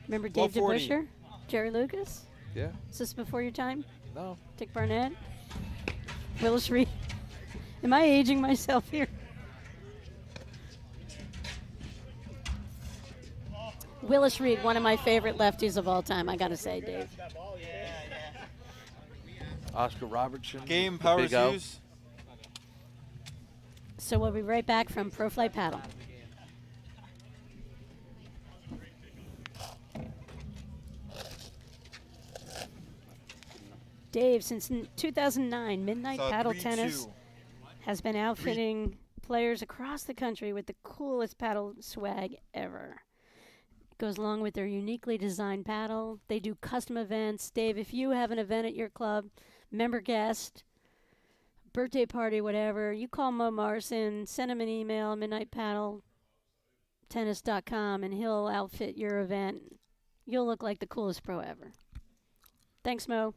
Remember Well, Dave 40. DeBuscher? Jerry Lucas? Yeah. Is this before your time? No. Dick Barnett? Willis Reed? Am I aging myself here? Willis Reed, one of my favorite lefties of all time, I gotta say, Dave. Oscar Robertson. Game the Powers Big O. Hughes. So we'll be right back from Pro Flight Paddle. Dave, since 2009, Midnight Saw Paddle 3-2. Tennis has been outfitting players across the country with the coolest paddle swag ever. It goes along with their uniquely designed paddle. They do custom events. Dave, if you have an event at your club, member guest, birthday party, whatever, you call Mo Morrison, send him an email, midnightpaddletennis.com, and he'll outfit your event. You'll look like the coolest pro ever. Thanks, Mo.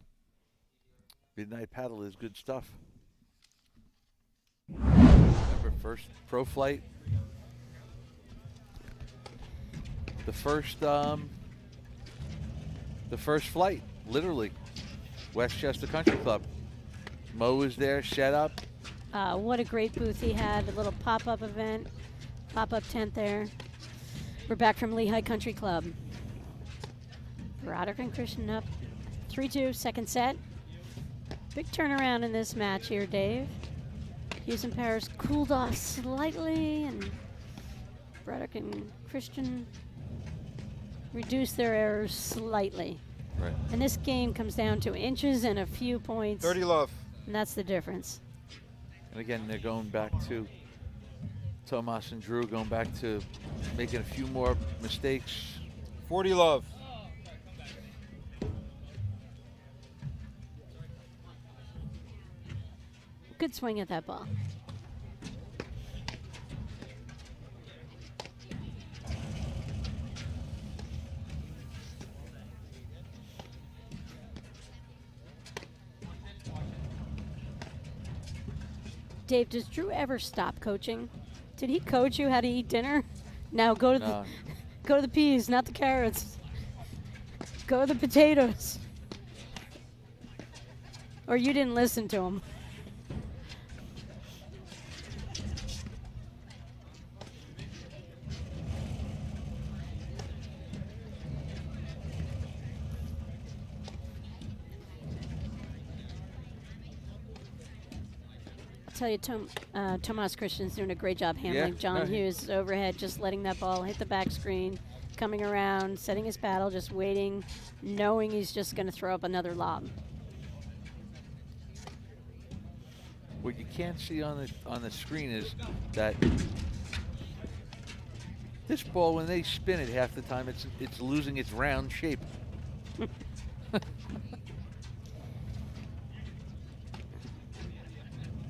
Midnight Paddle is good stuff. Remember first Pro Flight? The first flight, literally. Westchester Country Club. Mo was there, set up. What a great booth he had, a little pop-up event, pop-up tent there. We're back from Lehigh Country Club. Broderick and Christian up 3-2, second set. Big turnaround in this match here, Dave. Hughes and Powers cooled off slightly, and Broderick and Christian reduced their errors slightly. Right. And this game comes down to inches and a few points, 30 love. and that's the difference. And again, they're going back to Tomas and Drew, going back to making a few more mistakes. 40 love. Good swing at that ball. Dave, does Drew ever stop coaching? Did he coach you how to eat dinner? Now go to No. go to the peas, not the carrots. Go to the potatoes. Or you didn't listen to him. tell you, Tomas Christian's doing a great job handling Yeah. John Hughes overhead, just letting that ball hit the back screen, coming around, setting his paddle, just waiting, knowing he's just going to throw up another lob. What you can't see on the screen is that this ball, when they spin it half the time, it's losing its round shape.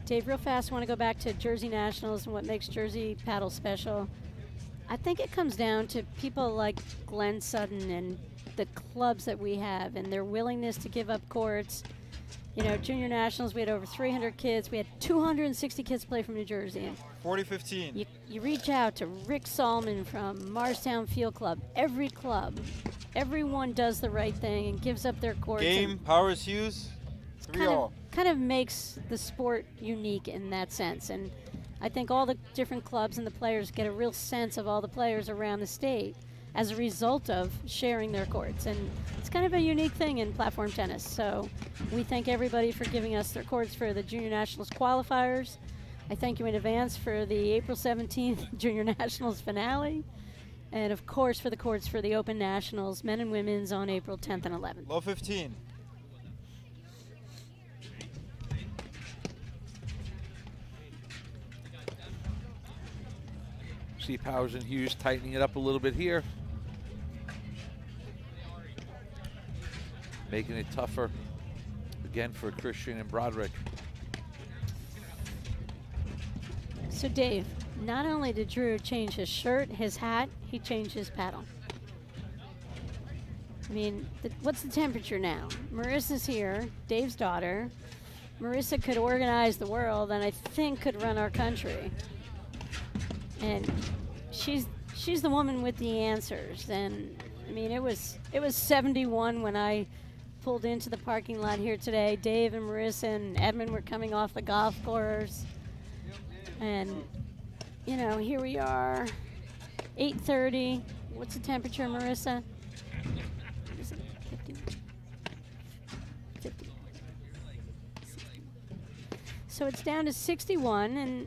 Dave, real fast, want to go back to Jersey Nationals and what makes Jersey paddle special. I think it comes down to people like Glenn Sutton and the clubs that we have and their willingness to give up courts. You know, Junior Nationals, we had over 300 kids. We had 260 kids play from New Jersey. And 40-15. you reach out to Rick Solomon from Marstown Field Club. Every club, everyone does the right thing and gives up their courts. Game, Powers, Hughes, 3-all. Kind of makes the sport unique in that sense. And I think all the different clubs and the players get a real sense of all the players around the state as a result of sharing their courts. And it's kind of a unique thing in platform tennis. So we thank everybody for giving us their courts for the Junior Nationals qualifiers. I thank you in advance for the April 17th Junior Nationals finale. And of course for the courts for the Open Nationals, men and women's, on April 10th and 11th. Low 15. See Powers and Hughes tightening it up a little bit here. Making it tougher again for Christian and Broderick. So Dave, not only did Drew change his shirt, his hat, he changed his paddle. I mean, what's the temperature now? Marissa's here, Dave's daughter. Marissa could organize the world and I think could run our country. And she's the woman with the answers. And I mean, it was 71 when I pulled into the parking lot here today. Dave and Marissa and Edmund were coming off the golf course. And, you know, here we are, 8:30. What's the temperature, Marissa? Is it 50? So it's down to 61, and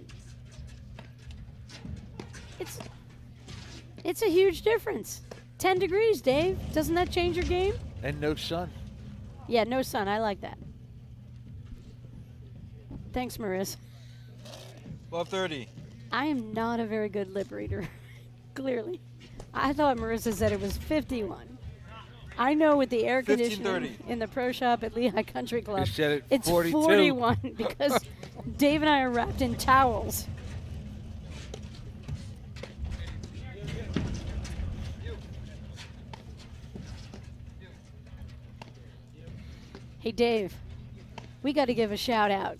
it's a huge difference. 10 degrees, Dave. Doesn't that change your game? And no sun. Yeah, no sun. I like that. Thanks, Marissa. Low 30. I am not a very good lip reader, clearly. I thought Marissa said it was 51. I know with the air conditioning in the pro shop at Lehigh Country Club, You said it it's 42. 41 because Dave and I are wrapped in towels. Hey, Dave, we got to give a shout out.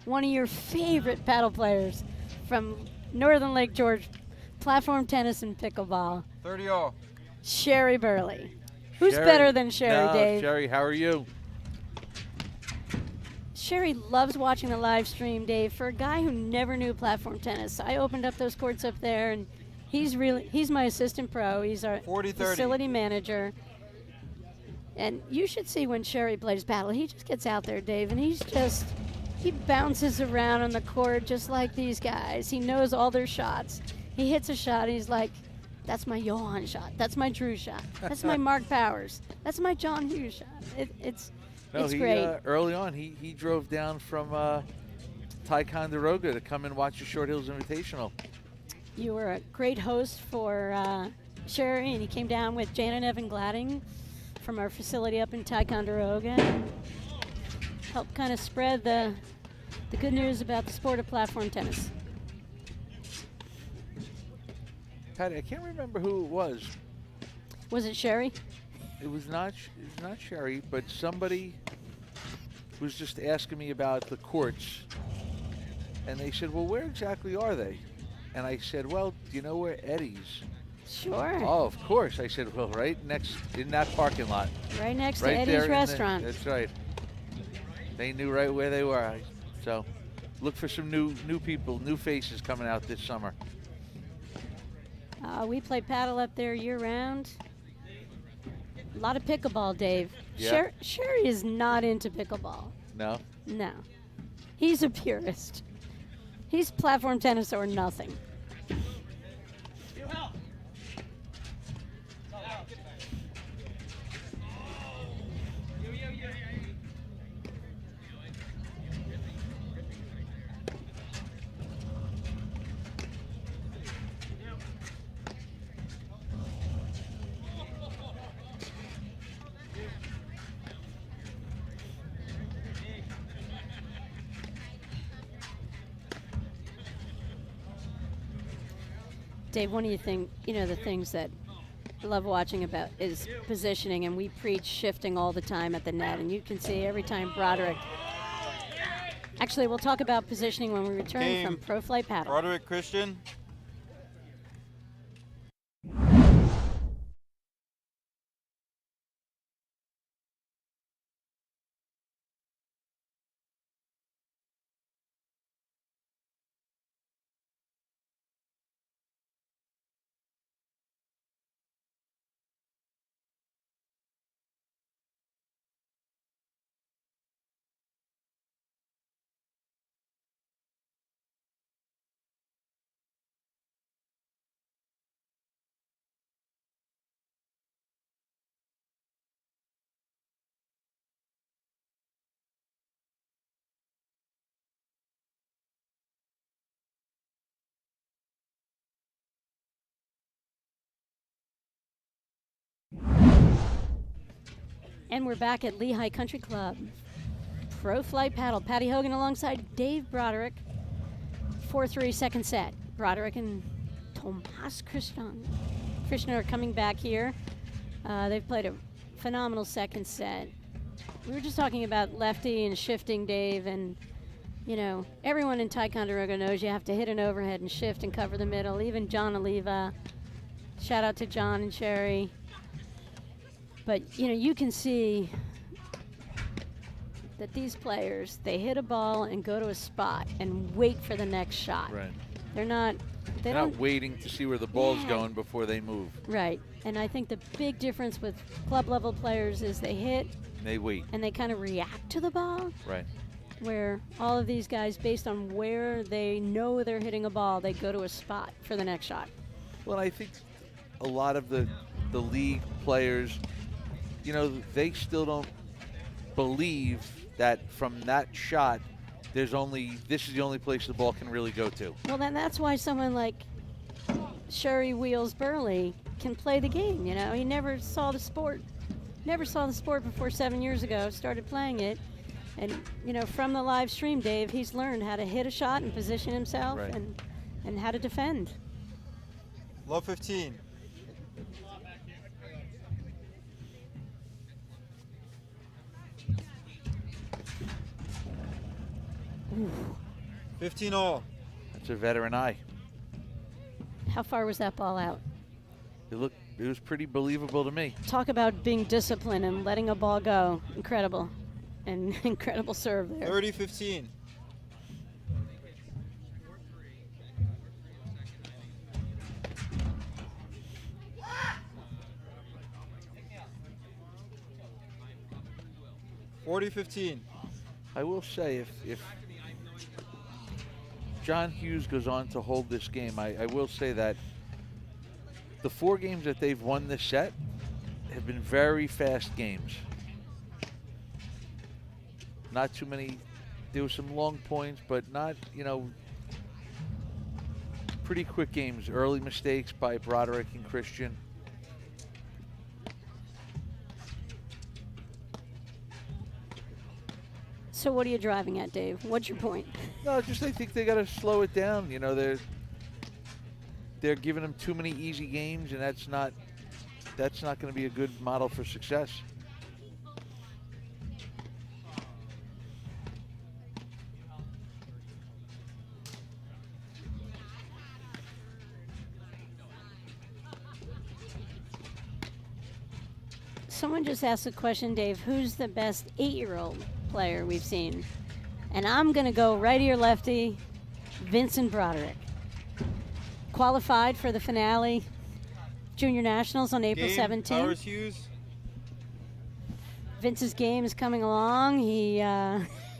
One of your favorite paddle players from Northern Lake George, platform tennis and pickleball, 30-all. Sherry Burley. Who's Sherry. better than Sherry, No, Dave? Sherry, how are you? Sherry loves watching the live stream, Dave. For a guy who never knew platform tennis, I opened up those courts up there, and he's my assistant pro. He's our 40-30. facility manager. And you should see when Sherry plays paddle. He just gets out there, Dave, and he bounces around on the court just like these guys. He knows all their shots. He hits a shot, he's like, that's my Johan shot. That's my Drew shot. That's my Mark Powers. That's my John Hughes shot. It's great. Early on, he drove down from Ticonderoga to come and watch the Short Hills Invitational. You were a great host for Sherry, and he came down with Jan and Evan Gladding from our facility up in Ticonderoga and helped kind of spread the good news about the sport of platform tennis. Patty, I can't remember who it was. Was it Sherry? It was not Sherry, but somebody was just asking me about the courts. And they said, well, where exactly are they? And I said, well, do you know where Eddie's? Sure. Oh, of course. I said, well, right next in that parking lot. Right next to Right there Eddie's in restaurant. That's right. They knew right where they were. So look for some new people, new faces coming out this summer. We play paddle up there year-round. A lot of pickleball, Dave. Yeah. Sherry is not into pickleball. No? No. He's a purist. He's platform tennis or nothing. Dave, one of the things that I love watching about is positioning, and we preach shifting all the time at the net, and you can see every time Broderick. Actually, we'll talk about positioning when we return Game. from Pro Flight Paddle. Broderick Christian. And we're back at Lehigh Country Club. Pro Flight Paddle. Patty Hogan alongside Dave Broderick. 4-3 second set. Broderick and Tomas Christian are coming back here. They've played a phenomenal second set. We were just talking about lefty and shifting, Dave, and everyone in Ticonderoga knows you have to hit an overhead and shift and cover the middle. Even John Oliva. Shout out to John and Sherry. But, you can see that these players, they hit a ball and go to a spot and wait for the next shot. Right. They're not waiting to see where the ball's going before they move. Right. And I think the big difference with club level players is they hit And they wait. and they kind of react to the ball. Right. Where all of these guys, based on where they know they're hitting a ball, they go to a spot for the next shot. Well, I think a lot of the league players, they still don't believe that from that shot, this is the only place the ball can really go to. Well, then that's why someone like Sherry Wheels Burley can play the game. He never saw the sport before 7 years ago, started playing it. And, from the live stream, Dave, he's learned how to hit a shot and position himself Right. and how to defend. Low 15. Ooh. 15 all. That's a veteran eye. How far was that ball out? It was pretty believable to me. Talk about being disciplined and letting a ball go. Incredible. And incredible serve there. 30-15. $40-15. I will say, if John Hughes goes on to hold this game, I will say that the 4 games that they've won this set have been very fast games. Not too many. There were some long points, but not, pretty quick games. Early mistakes by Broderick and Christian. So what are you driving at, Dave? What's your point? No, just I think they got to slow it down. They're giving them too many easy games, and that's not going to be a good model for success. Someone just asked a question, Dave. Who's the best 8-year-old player we've seen? And I'm going to go righty or lefty, Vincent Broderick. Qualified for the finale Junior Nationals on April Game, 17th. Powers Hughes. Vince's game is coming along. He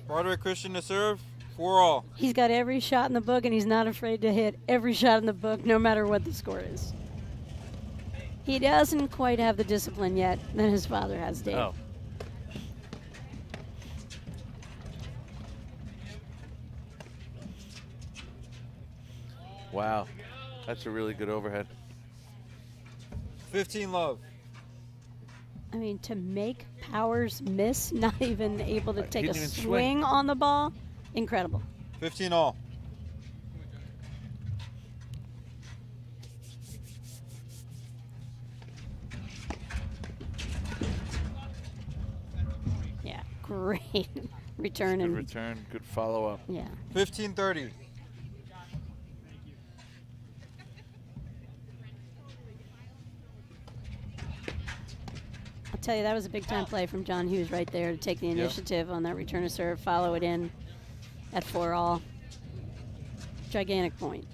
Broderick Christian to serve. 4-all. He's got every shot in the book, and he's not afraid to hit every shot in the book, no matter what the score is. He doesn't quite have the discipline yet that his father has, Dave. Oh. Wow. That's a really good overhead. 15 love. I mean, to make Powers miss, not even able to take a didn't even swing on the ball, incredible. 15 all. Yeah, great return. Good And return, good follow-up. yeah. 15-30. I'll tell you, that was a big-time play from John Hughes right there to take the initiative on that return to serve, follow it in at 4-all. Gigantic point.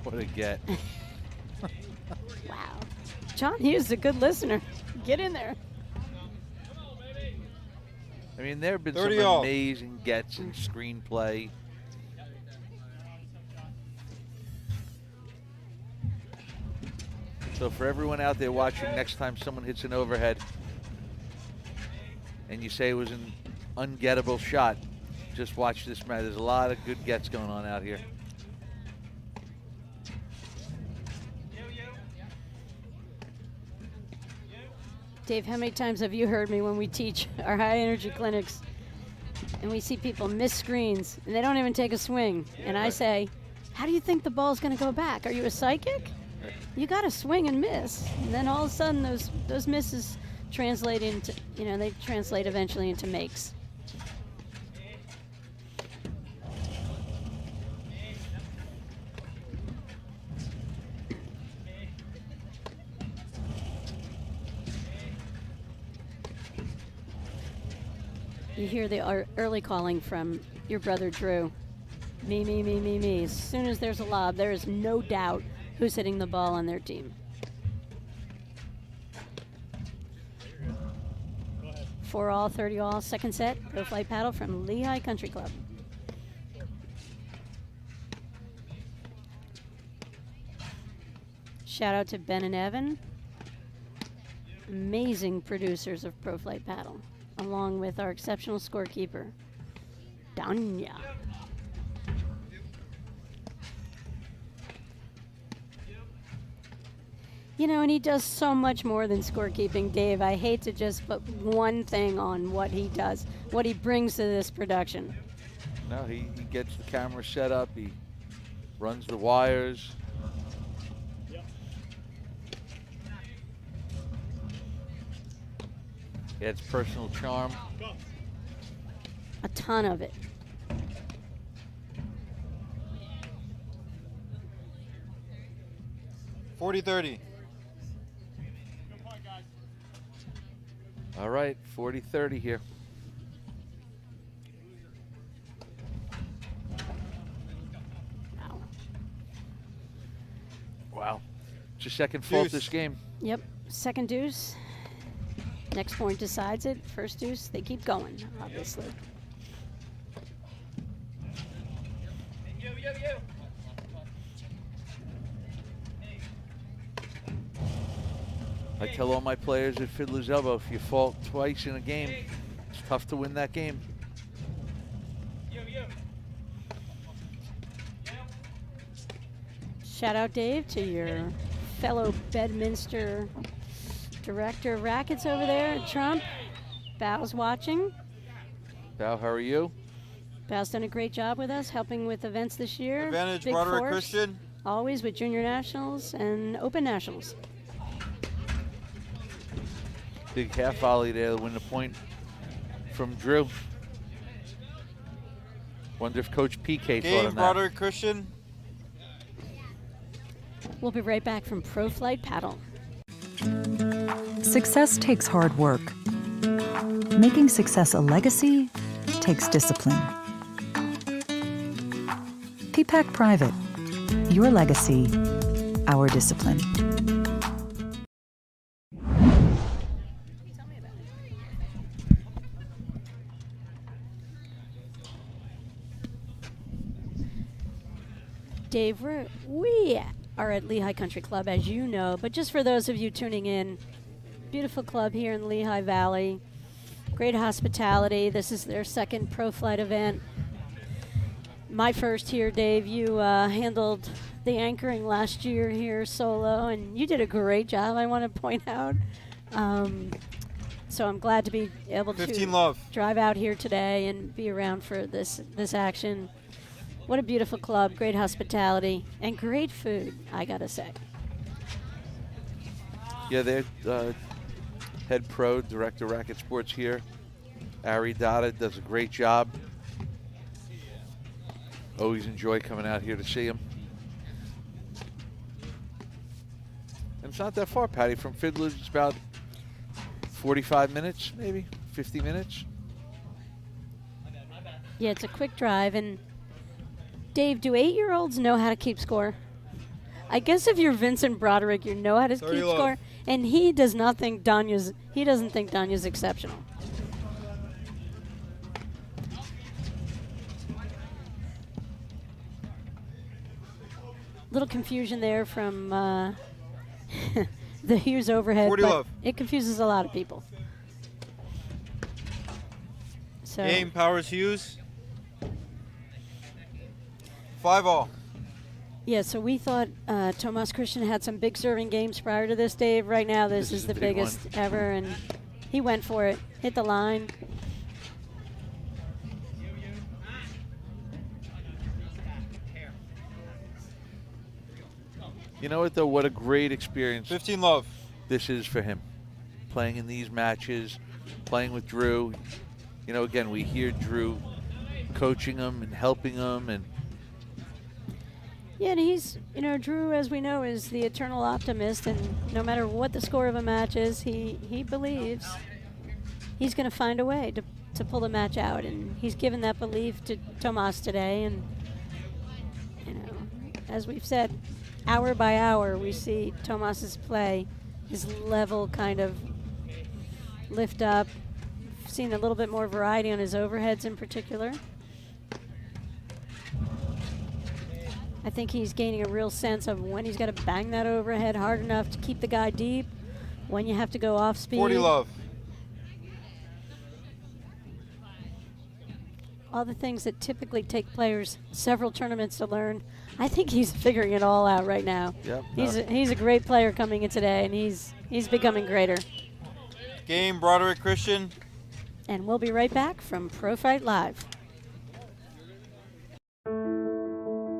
What a get. Wow. John Hughes is a good listener. Get in there. I mean, there have been some 30 all. amazing gets in screenplay. So for everyone out there watching, next time someone hits an overhead and you say it was an ungettable shot, just watch this match. There's a lot of good gets going on out here. Dave, how many times have you heard me when we teach our high energy clinics and we see people miss screens and they don't even take a swing? And I say, how do you think the ball's going to go back? Are you a psychic? You got to swing and miss. And then all of a sudden those misses translate into, they translate eventually into makes. You hear the early calling from your brother Drew. Me, me, me, me, me. As soon as there's a lob, there is no doubt who's hitting the ball on their team. 4-all, 30-all, second set. Pro flight paddle from Lehigh Country Club. Shout out to Ben and Evan. Amazing producers of Pro Flight Paddle, along with our exceptional scorekeeper, Danya. And he does so much more than scorekeeping, Dave. I hate to just put one thing on what he does, what he brings to this production. No, he gets the camera set up. He runs the wires. He adds personal charm. A ton of it. $40-30. All right, 40-30 here. Wow. Wow. It's your second fault Deuce. this game. Yep. Second deuce. Next point decides it. First deuce, they keep going, obviously. I tell all my players at Fiddler's Elbow, if you fault twice in a game, it's tough to win that game. Shout out, Dave, to your fellow Bedminster director of rackets over there, Trump. Bao's watching. Bao, how are you? Bao's done a great job with us, helping with events this year. Advantage, Big Broderick force, Christian. always with junior nationals and open nationals. Big half volley there to win the point from Drew. Wonder if Coach PK thought Game, of that. Broderick Christian. We'll be right back from Pro Flight Paddle. Success takes hard work. Making success a legacy takes discipline. PPAC Private. Your legacy, our discipline. Dave, we are at Lehigh Country Club, as you know, but just for those of you tuning in, beautiful club here in Lehigh Valley. Great hospitality. This is their second Pro Flight event. My first here, Dave. You handled the anchoring last year here solo, and you did a great job, I want to point out. So I'm glad to be able to drive out here today and be around for this action. What a beautiful club, great hospitality, and great food, I gotta say. Yeah, they're head pro, director of racket sports here. Ari Dada does a great job. Always enjoy coming out here to see him. And it's not that far, Patty. From Fiddler's, it's about 45 minutes, maybe 50 minutes. Yeah, it's a quick drive. And Dave, do 8-year-olds know how to keep score? I guess if you're Vincent Broderick, you know how to keep score. And he does not think Danya's exceptional. Little confusion there from the Hughes overhead, but it confuses a lot of people. So Game, Powers, Hughes. 5-all. Yeah, so we thought Tomas Christian had some big serving games prior to this, Dave. Right now, this is the biggest ever, and he went for it, hit the line. You know what, though? What a great experience 15 love. This is for him. Playing in these matches, playing with Drew. You know, again, we hear Drew coaching him and helping him. And yeah, and he's, Drew, as we know, is the eternal optimist. And no matter what the score of a match is, he believes he's going to find a way to pull the match out. And he's given that belief to Tomas today. And, as we've said, hour by hour, we see Tomas's play, his level kind of lift up. Seen a little bit more variety on his overheads in particular. I think he's gaining a real sense of when he's got to bang that overhead hard enough to keep the guy deep, when you have to go off speed. 40 love. All the things that typically take players several tournaments to learn. I think he's figuring it all out right now. Yep. He's a great player coming in today, and he's becoming greater. Game, Broderick, Christian. And we'll be right back from Pro Fight Live.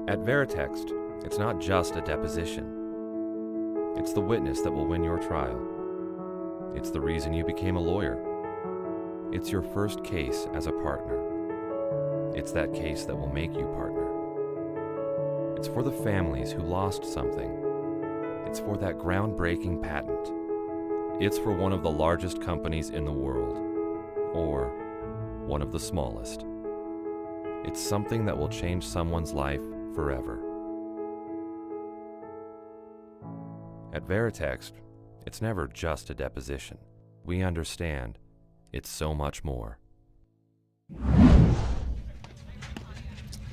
At Veritext, it's not just a deposition. It's the witness that will win your trial. It's the reason you became a lawyer. It's your first case as a partner. It's that case that will make you partner. It's for the families who lost something. It's for that groundbreaking patent. It's for one of the largest companies in the world, or one of the smallest. It's something that will change someone's life forever. At Veritext, it's never just a deposition. We understand it's so much more.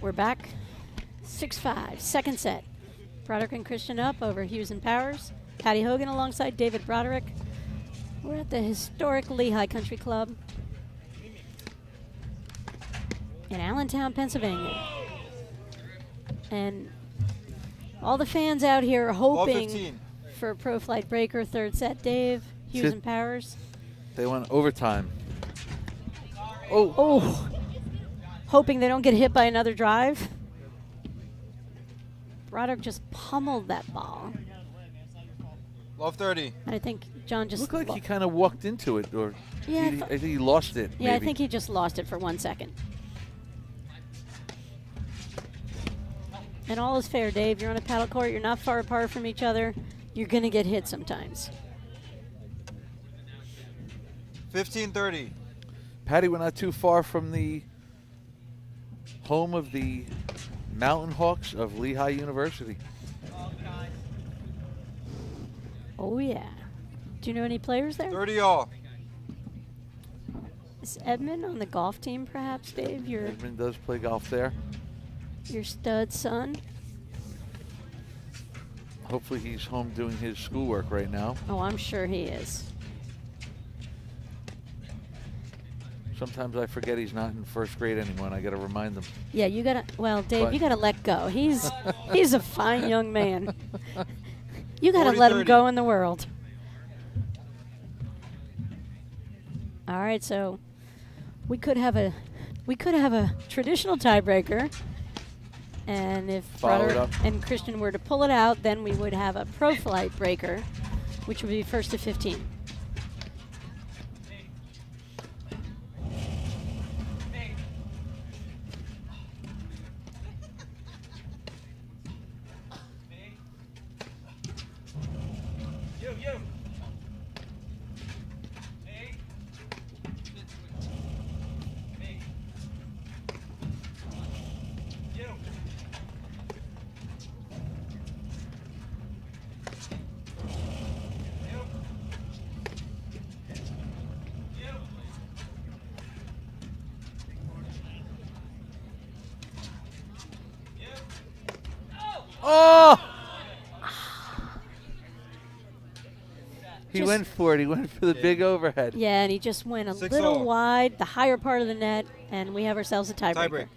We're back. 6-5, second set. Broderick and Christian up over Hughes and Powers. Patty Hogan alongside David Broderick. We're at the historic Lehigh Country Club in Allentown, Pennsylvania. And all the fans out here are hoping for a Pro Flight breaker. Third set, Dave, Hughes and Powers. They went overtime. Oh. Hoping they don't get hit by another drive. Broderick just pummeled that ball. Love 30. And I think John just looked like he kind of walked into it, or yeah, I think he lost it. Yeah, maybe. I think he just lost it for 1 second. And all is fair, Dave. You're on a paddle court. You're not far apart from each other. You're going to get hit sometimes. 15-30. Patty, we're not too far from the home of the Mountain Hawks of Lehigh University. Oh, yeah. Do you know any players there? 30 all. Is Edmund on the golf team, perhaps, Dave? Edmund does play golf there. Your stud son? Hopefully he's home doing his schoolwork right now. Oh, I'm sure he is. Sometimes I forget he's not in first grade anymore, and I got to remind them. Yeah, you gotta. Well, Dave, But- you gotta let go. He's a fine young man. You gotta 40, let him 30. go in the world. All right, so we could have a traditional tiebreaker, and if Follow it Broderick up. and Christian were to pull it out, then we would have a pro flight breaker, which would be first to 15. Oh! He Just- went for it. He went for the big overhead. Yeah, and he just went a 6 little all. wide, the higher part of the net, and we have ourselves a tiebreaker. Tiebreak.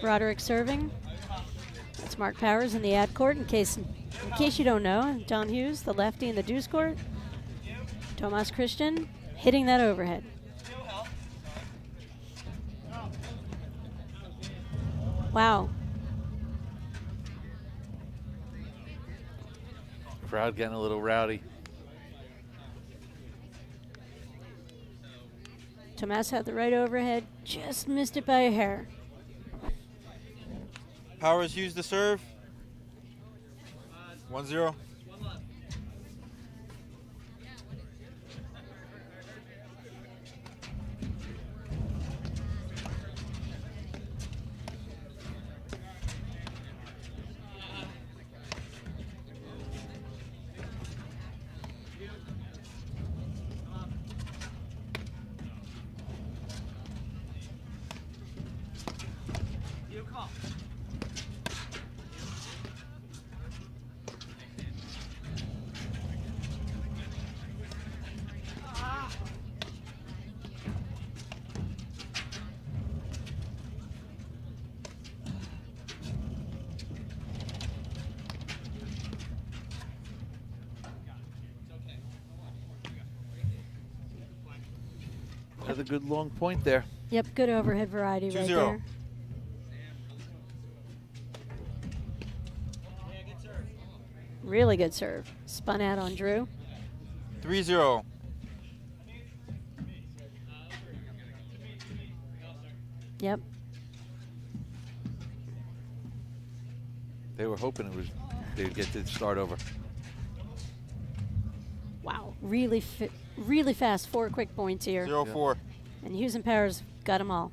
Broderick serving. That's Mark Powers in the ad court. In case you don't know, John Hughes, the lefty in the deuce court. Tomas Christian hitting that overhead. Wow. Crowd getting a little rowdy. Tomas had the right overhead, just missed it by a hair. Powers used the serve. 1-0. Another good long point there. Yep, good overhead variety right 2-0. there. Really good serve. Spun out on Drew. 3-0. Yep. They were hoping they would get to start over. Wow. Really fast. 4 quick points here. 0-4. And Hughes and Powers got them all.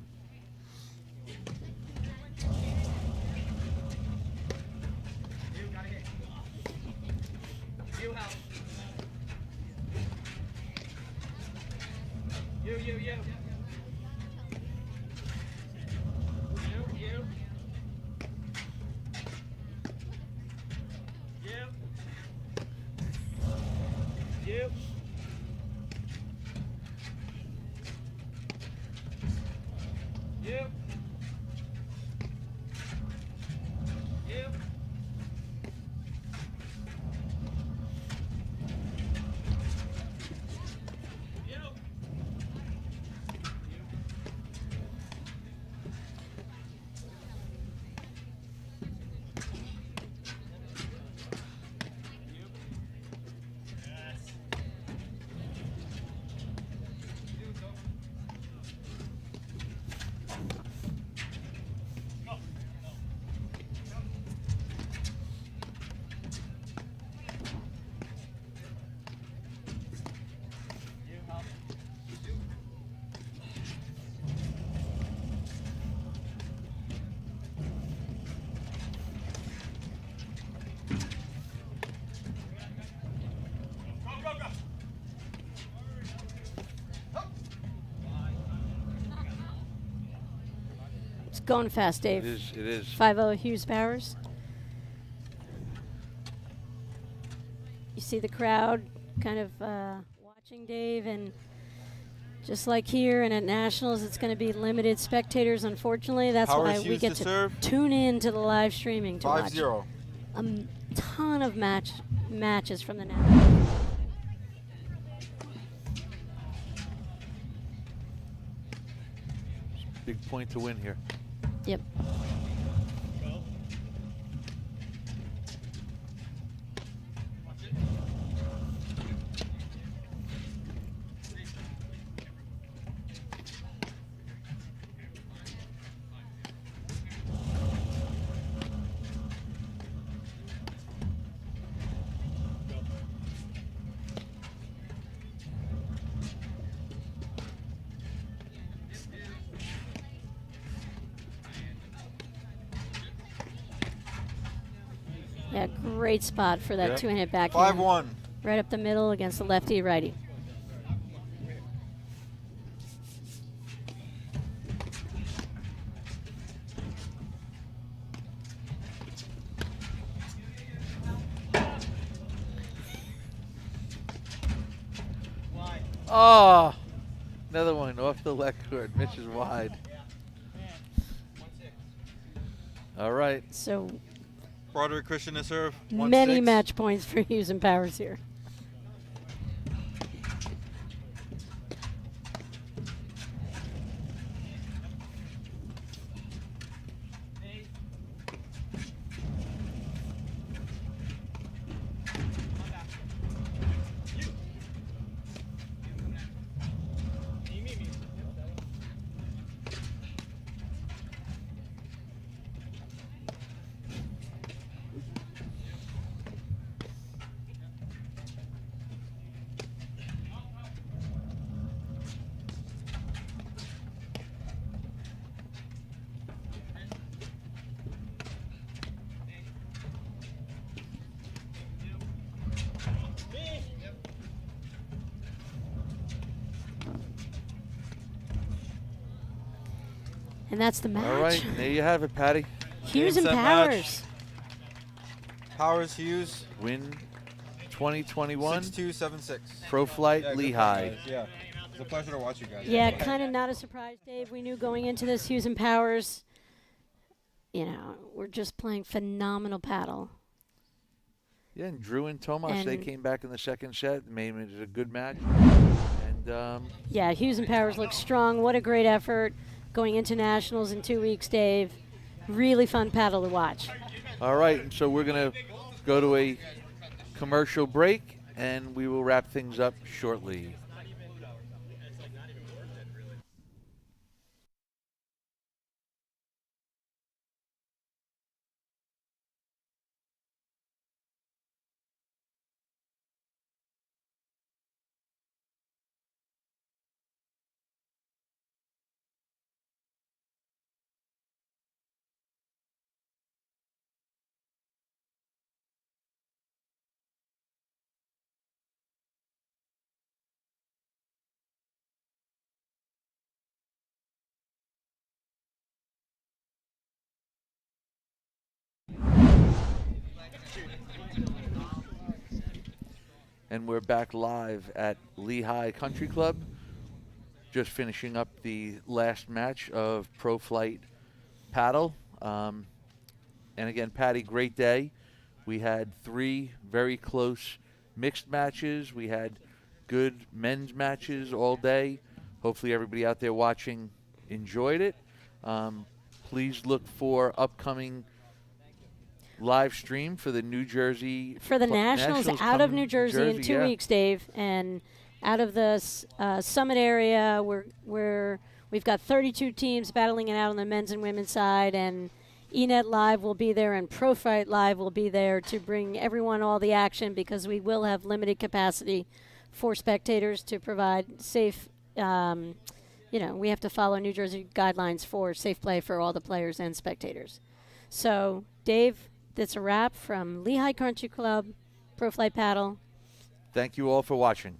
It's going fast, Dave. It is. 5-0 Hughes Powers. You see the crowd kind of watching Dave, and just like here and at Nationals, it's going to be limited spectators, unfortunately. That's Powers why we Hughes get to to serve. tune in to the live streaming to watch 5-0. a ton of matches from the Nationals. Big point to win here. Yep. Yeah, great spot for that Yeah. two-handed backhand. 5-1. Right up the middle against the lefty-righty. Oh, another one off the left court. Mitch is wide. All right. So Broderick Christian to serve. many 1-6. match points for Hughes and Powers here. And that's the match. All right. There you have it, Patty. Hughes Game, and set, match. Powers. Powers Hughes. Win 2021 6-2, 7-6. Pro Flight Yeah, good Lehigh. guys. Yeah. It's a pleasure to watch you guys. Yeah, kind of not a surprise, Dave. We knew going into this Hughes and Powers, we're just playing phenomenal paddle. Yeah, and Drew and Tomas, they And- came back in the second set, made it a good match. And Yeah, Hughes and Powers look strong. What a great effort going into Nationals in 2 weeks, Dave. Really fun paddle to watch. all right, and so we're going to go to a commercial break, and we will wrap things up shortly. And we're back live at Lehigh Country Club, just finishing up the last match of Pro Flight Paddle. And again, Patty, great day. We had 3 very close mixed matches. We had good men's matches all day. Hopefully everybody out there watching enjoyed it. Please look for upcoming live stream for the New Jersey For the Nationals out of coming New Jersey in 2 yeah. weeks, Dave, and out of the Summit area, we've got 32 teams battling it out on the men's and women's side, and ENET Live will be there, and Pro Fight Live will be there to bring everyone all the action, because we will have limited capacity for spectators to provide safe. We have to follow New Jersey guidelines for safe play for all the players and spectators. So, Dave, that's a wrap from Lehigh Country Club, Pro Flight Paddle. Thank you all for watching.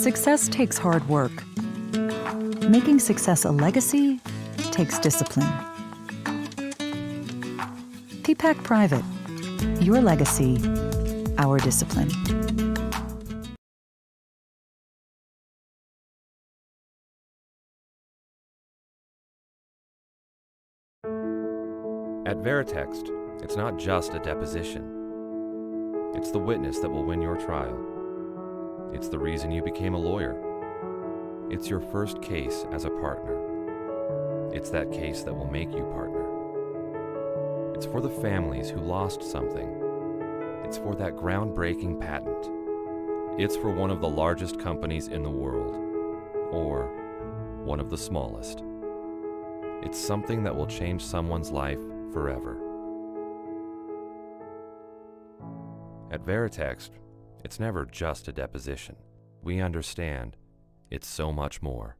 Success takes hard work. Making success a legacy takes discipline. PPAC Private. Your legacy, our discipline. At Veritext, it's not just a deposition. It's the witness that will win your trial. It's the reason you became a lawyer. It's your first case as a partner. It's that case that will make you partner. It's for the families who lost something. It's for that groundbreaking patent. It's for one of the largest companies in the world, or one of the smallest. It's something that will change someone's life forever. At Veritext, it's never just a deposition. We understand it's so much more.